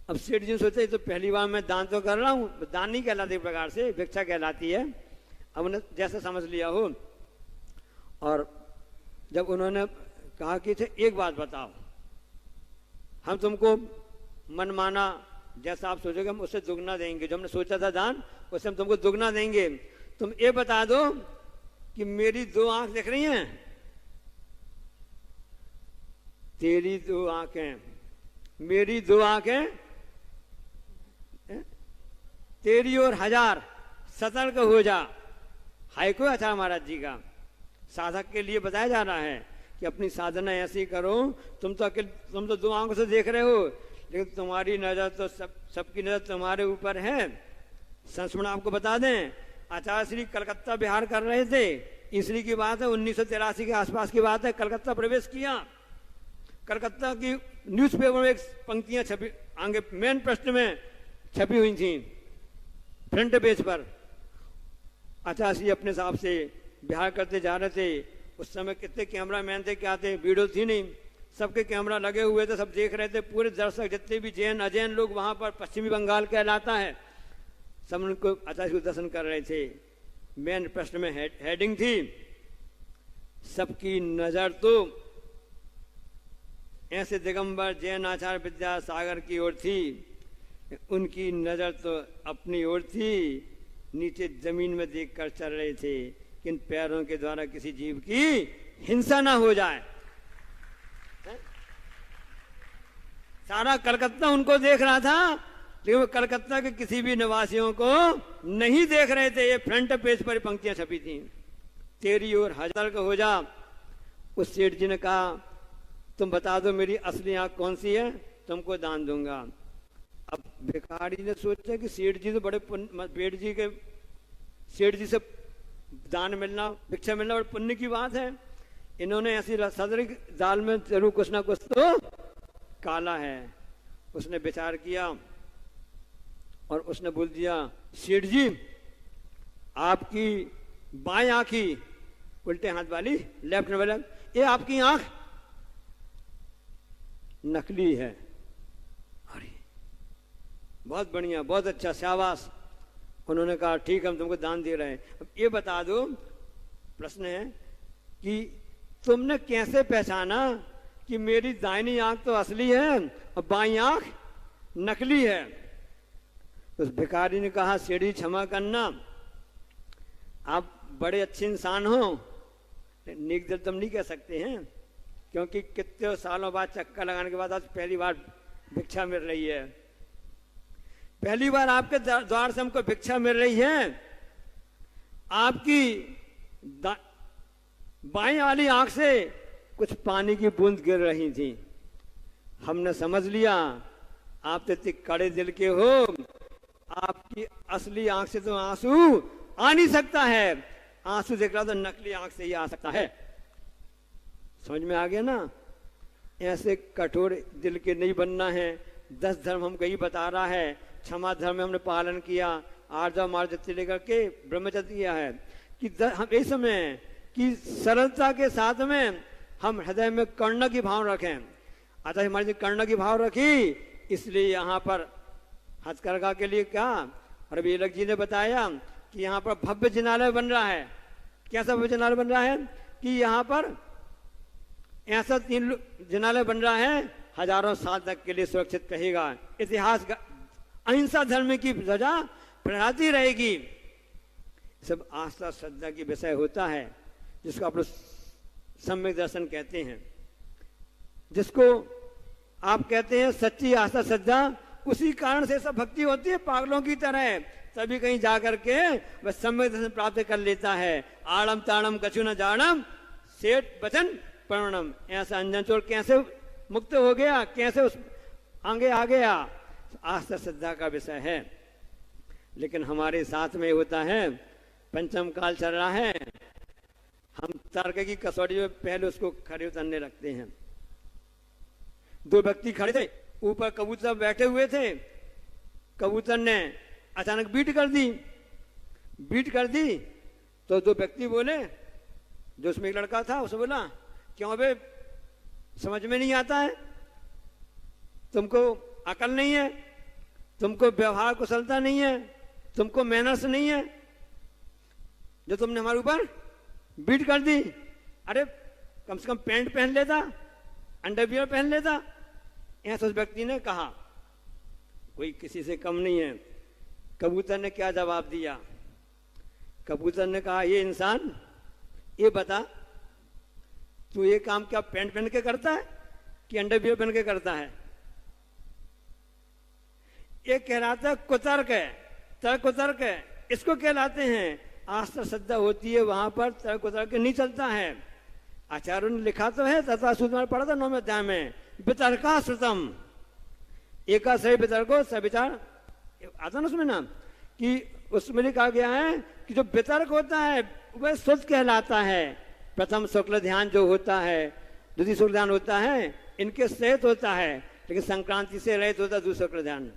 अब सेठ जी सोचे तो पहली बार मैं दान तो कर रहा हूँ, दान नहीं कहलाती एक प्रकार से, भिक्षा कहलाती है। अब उन्हें जैसे समझ लिया हो, और जब उन्होंने कहा कि एक बात बताओ, हम तुमको मन माना जैसा आप सोचोगे हम उससे दुगना देंगे, जो हमने सोचा था दान उससे हम तुमको दुगना देंगे। तुम ये बता दो कि मेरी 2 आंख दिख रही हैं, तेरी 2 आंखें, मेरी 2 आंखें, तेरी और 1000 सतर्क हो जा। हाय को अच्छा महाराज जी का साधक के लिए बताया जा रहा है कि अपनी साधना ऐसी करो। तुम तो 2 आंखों से देख रहे हो, लेकिन तुम्हारी नजर तो सबकी नजर तुम्हारे ऊपर है। संस्मरण आपको बता दें, आचार्य श्री कलकत्ता बिहार कर रहे थे, इसलिए की बात है 1983 के आसपास की बात है। कलकत्ता प्रवेश किया, कलकत्ता की न्यूज़पेपर में एक पंक्तियां छपी, आगे मेन पृष्ठ में छपी हुई थी, फ्रंट पेज पर। आचार्य श्री अपने हिसाब से बिहार करते जा रहे थे। उस समय कितने कैमरा मैन थे, क्या थे, वीडियो थी नहीं, सबके कैमरा लगे हुए थे, सब देख रहे थे। पूरे दर्शक जितने भी जैन अजैन लोग वहां पर, पश्चिमी बंगाल कहलाता है, सब उनको आचार्य को दर्शन कर रहे थे। मेन प्रश्न में हेडिंग थी, सबकी नजर तो ऐसे दिगंबर जैन आचार्य विद्यासागर की ओर थी, उनकी नजर तो अपनी ओर थी, नीचे जमीन में देखकर चल रहे थे कि इन पैरों के द्वारा किसी जीव की हिंसा ना हो जाए। सारा कलकत्ता उनको देख रहा था लेकिन वो कलकत्ता के किसी भी निवासियों को नहीं देख रहे थे। ये फ्रंट पेज पर पंक्तियां छपी थी, तेरी ओर हजार हो जा। उस सेठ जी ने कहा तुम बता दो मेरी असली आंख कौन सी है, तुमको दान दूंगा। अब भिखारी ने सोचा कि सेठ जी तो बड़े सेठ जी से दान मिलना, भिक्षा मिलना बड़े पुण्य की बात है। इन्होंने ऐसी सदरी दाल में जरूर कुछ ना कुछ तो काला है। उसने विचार किया और उसने बोल दिया, सेठ जी आपकी बाएं आंखी, उल्टे हाथ वाली, लेफ्ट वाला, ये आपकी आंख नकली है। अरे बहुत बढ़िया, बहुत अच्छा, शाबाश। उन्होंने कहा ठीक हम तुमको दान दे रहे हैं। अब ये बता दो, प्रश्न है कि तुमने कैसे पहचाना कि मेरी दाहिनी आंख तो असली है और बाईं आंख नकली है? उस भिखारी ने कहा सेठ जी क्षमा करना, आप बड़े अच्छे इंसान हो, नेक दिल तुम नहीं कह सकते हैं, क्योंकि कितने सालों बाद चक्कर लगाने के बाद आज पहली बार भिक्षा मिल रही है। पहली बार आपके द्वार से हमको भिक्षा मिल रही है। आपकी बाएं वाली आंख से कुछ पानी की बूंद गिर रही थी। हमने समझ लिया आप तो इतने कड़े दिल के हो, आपकी असली आंख से तो आंसू आ नहीं सकता है, आंसू देख रहा तो नकली आंख से ही आ सकता है। समझ में आ गया ना? ऐसे कठोर दिल के नहीं बनना है। 10 धर्म हमको यही बता रहा है। क्षमा धर्म में हमने पालन किया, आर्जा मार्जती लेकर के ब्रह्मचर्य किया है कि हम इस समय कि सरलता के साथ में हम हृदय में करुणा की भाव रखें। अतः हमारी जो करुणा की भाव रखी, इसलिए यहाँ पर हथकरघा के लिए क्या, रवि अलग जी ने बताया कि यहाँ पर भव्य जिनालय बन रहा है। कैसा भव्य जिनालय बन रहा है कि यहाँ पर ऐसा 3 जिनालय बन रहा है, हजारों साल तक के लिए सुरक्षित रहेगा। इतिहास अहिंसा धर्म की ध्वजा फहराती रहेगी। सब आस्था श्रद्धा की विषय होता है, जिसको आप लोग सम्यक दर्शन कहते हैं, जिसको आप कहते हैं सच्ची आस्था श्रद्धा। उसी कारण से सब भक्ति होती है पागलों की तरह, तभी कहीं जाकर के वह सम्यक दर्शन प्राप्त कर लेता है। आड़म ताड़म कछु न जाड़म सेठ वचन प्रणम। ऐसा अंजन चोर कैसे मुक्त हो गया, कैसे उस आगे आ गया, आस्था श्रद्धा का विषय है। लेकिन हमारे साथ में होता है, पंचम काल चल रहा है, हम तर्क की कसौटी में पहले उसको खड़े उतरने लगते हैं। 2 व्यक्ति खड़े थे, ऊपर कबूतर बैठे हुए थे। कबूतर ने अचानक बीट कर दी तो 2 व्यक्ति बोले, जो उसमें एक लड़का था उसने बोला क्यों बे, समझ में नहीं आता है, तुमको अकल नहीं है, तुमको व्यवहार कुशलता नहीं है, तुमको मैनर्स नहीं है, जो तुमने हमारे ऊपर बीट कर दी। अरे कम से कम पैंट पहन लेता, अंडरवियर पहन लेता। ऐसा उस व्यक्ति ने कहा। कोई किसी से कम नहीं है। कबूतर ने क्या जवाब दिया? कबूतर ने कहा, ये इंसान, ये बता तू ये काम क्या पैंट पहन के करता है कि अंडरवियर पहन के करता है? ये कहलाता है कुतर्क है, तर्क कुतर्क है। इसको कहलाते हैं आस्था श्रद्धा होती है, वहां पर तर्क कुतर्क नहीं चलता है। आचार्यों ने लिखा तो है, तथा सूत्र में पढ़ा था 9वें अध्याय में, वितर्का श्रुतम एका सही वितर्को सविचार आता ना उसमें ना, कि उसमें लिखा गया है कि जो वितर्क होता है वह शुद्ध कहलाता है। प्रथम शुक्ल ध्यान जो होता है, द्वितीय शुक्ल ध्यान होता है, इनके सहित होता है, लेकिन संक्रांति से रहित होता है दूसरा शुक्ल ध्यान।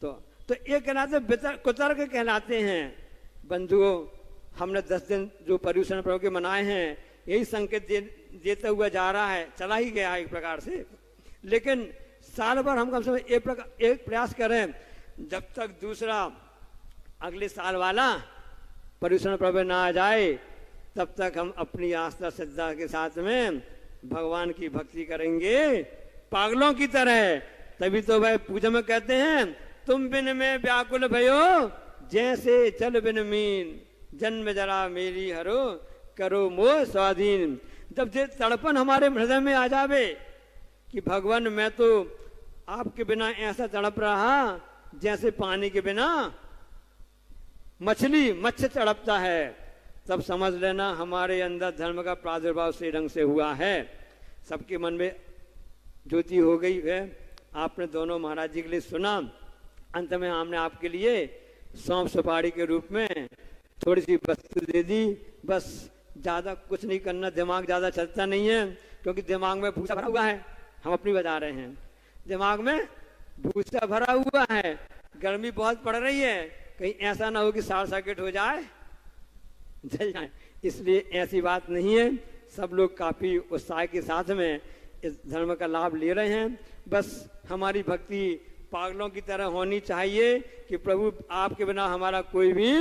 तो ये कहलाते कुतर्क कहलाते हैं। बंधुओं, हमने 10 दिन जो पर्यूषण पर्व के मनाए हैं, यही संकेत देता हुआ जा रहा है, चला ही गया एक प्रकार से। लेकिन साल भर हम कम से कम एक प्रयास करें, जब तक दूसरा अगले साल वाला पर्यूषण पर्व ना आ जाए, तब तक हम अपनी आस्था श्रद्धा के साथ में भगवान की भक्ति करेंगे पागलों की तरह। तभी तो भाई पूजा में कहते हैं, तुम बिन में व्याकुल भयो जैसे चल बिन मीन, जन्म जरा मेरी हरो करो मोह स्वाधीन। जब ये तड़पन हमारे हृदय में आ जावे कि भगवान मैं तो आपके बिना ऐसा तड़प रहा जैसे पानी के बिना मछली मत्स्य तड़पता है, तब समझ लेना हमारे अंदर धर्म का प्रादुर्भाव से ढंग से हुआ है। सबके मन में ज्योति हो गई है। आपने दोनों महाराज जी के लिए सुना, अंत में हमने आपके लिए सौंफ सुपारी के रूप में थोड़ी सी वस्तु दे दी। बस ज्यादा कुछ नहीं करना, दिमाग ज्यादा चलता नहीं है क्योंकि दिमाग में भूसा भरा हुआ है। हम अपनी बता रहे हैं, दिमाग में भूसा भरा हुआ है, गर्मी बहुत पड़ रही है, कहीं ऐसा ना हो कि शॉर्ट सर्किट हो जाए, जल जाए। इसलिए ऐसी बात नहीं है। सब लोग काफी उत्साह के साथ में इस धर्म का लाभ ले रहे हैं। बस हमारी भक्ति पागलों की तरह होनी चाहिए कि प्रभु आपके बिना हमारा कोई भी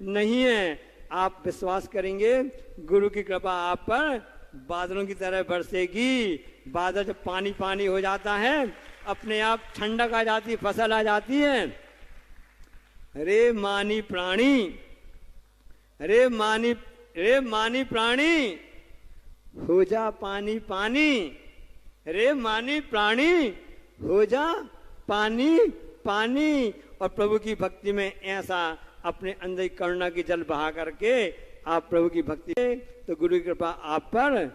नहीं है। आप विश्वास करेंगे, गुरु की कृपा आप पर बादलों की तरह बरसेगी। बादल जब पानी पानी हो जाता है, अपने आप ठंडक आ जाती, फसल आ जाती है। रे मानी प्राणी, रे मानी प्राणी, हो जा पानी पानी। रे मानी प्राणी, हो जा पानी पानी। और प्रभु की भक्ति में ऐसा अपने अंदर करुणा की जल बहा करके आप प्रभु की भक्ति, तो गुरु की कृपा आप पर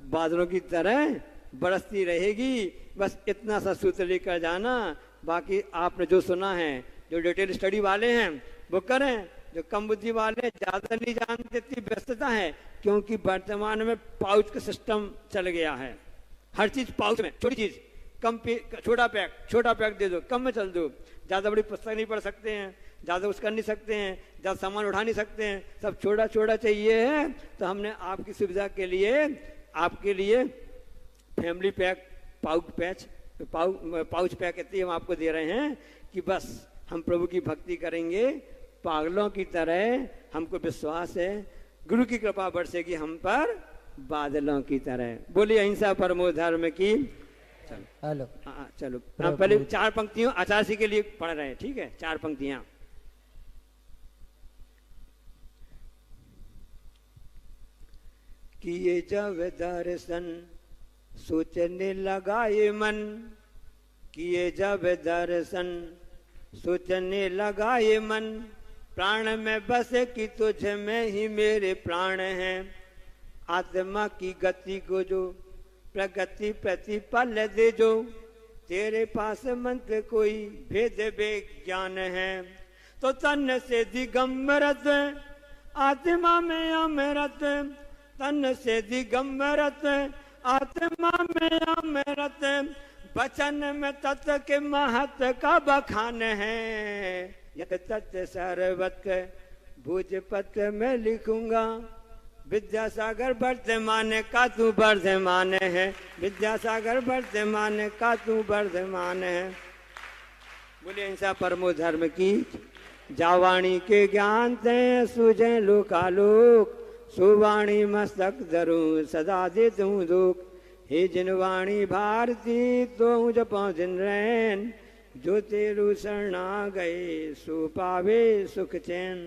बादलों की तरह बरसती रहेगी। बस इतना सा सूत्र लेकर जाना। बाकी आपने जो सुना है, जो डिटेल स्टडी वाले हैं वो करें, जो कम बुद्धि वाले ज्यादा नहीं जानते, इतनी व्यस्तता है क्योंकि वर्तमान में पाउच का सिस्टम चल गया है। हर चीज पाउच में, छोटी चीज कम छोटा पैक दे दो, कम में चल दो। ज्यादा बड़ी पुस्तक नहीं पढ़ सकते हैं, ज्यादा कुछ कर नहीं सकते हैं, ज्यादा सामान उठा नहीं सकते हैं, सब छोटा छोटा चाहिए है। तो हमने आपकी सुविधा के लिए आपके लिए फैमिली पैक, पाउच पैक इतनी हम आपको दे रहे हैं कि बस हम प्रभु की भक्ति करेंगे पागलों की तरह। हमको विश्वास है गुरु की कृपा बरसेगी हम पर बादलों की तरह। बोलिए अहिंसा परमो धर्म की। हेलो, चलो पहले 4 पंक्तियों आचार्य के लिए पढ़ रहे हैं, ठीक है? 4 पंक्तियां। किए जब दर्शन सोचने लगा ये मन, किए जब दर्शन सोचने लगा ये मन, प्राण में बसे कि तुझ में ही मेरे प्राण हैं। आत्मा की गति को जो प्रगति प्रतिपल दे जो, तेरे पास मंत्र कोई भेद विज्ञान है। तो तन से दिगंबरत आत्मा में अमृत, तन से दिगंबरत आत्मा में अमृत, वचन में तत्व के महत्व का बखान है। यह तत्व सर्वत भुज पत्र में लिखूंगा, विद्यासागर वर्तमान का तू वर्धमान है। विद्यासागर वर्तमान का तू वर्धमान है। बोले अहिंसा परमो धर्म की। जावाणी के ज्ञान ते सुझे लोकालोक, सुवाणी मस्तक धरू सदा दे तू दुख। हे जिनवाणी भारती तो जपो दिन रैन, जो तेरू शरणा गए सो पावे सुख चैन।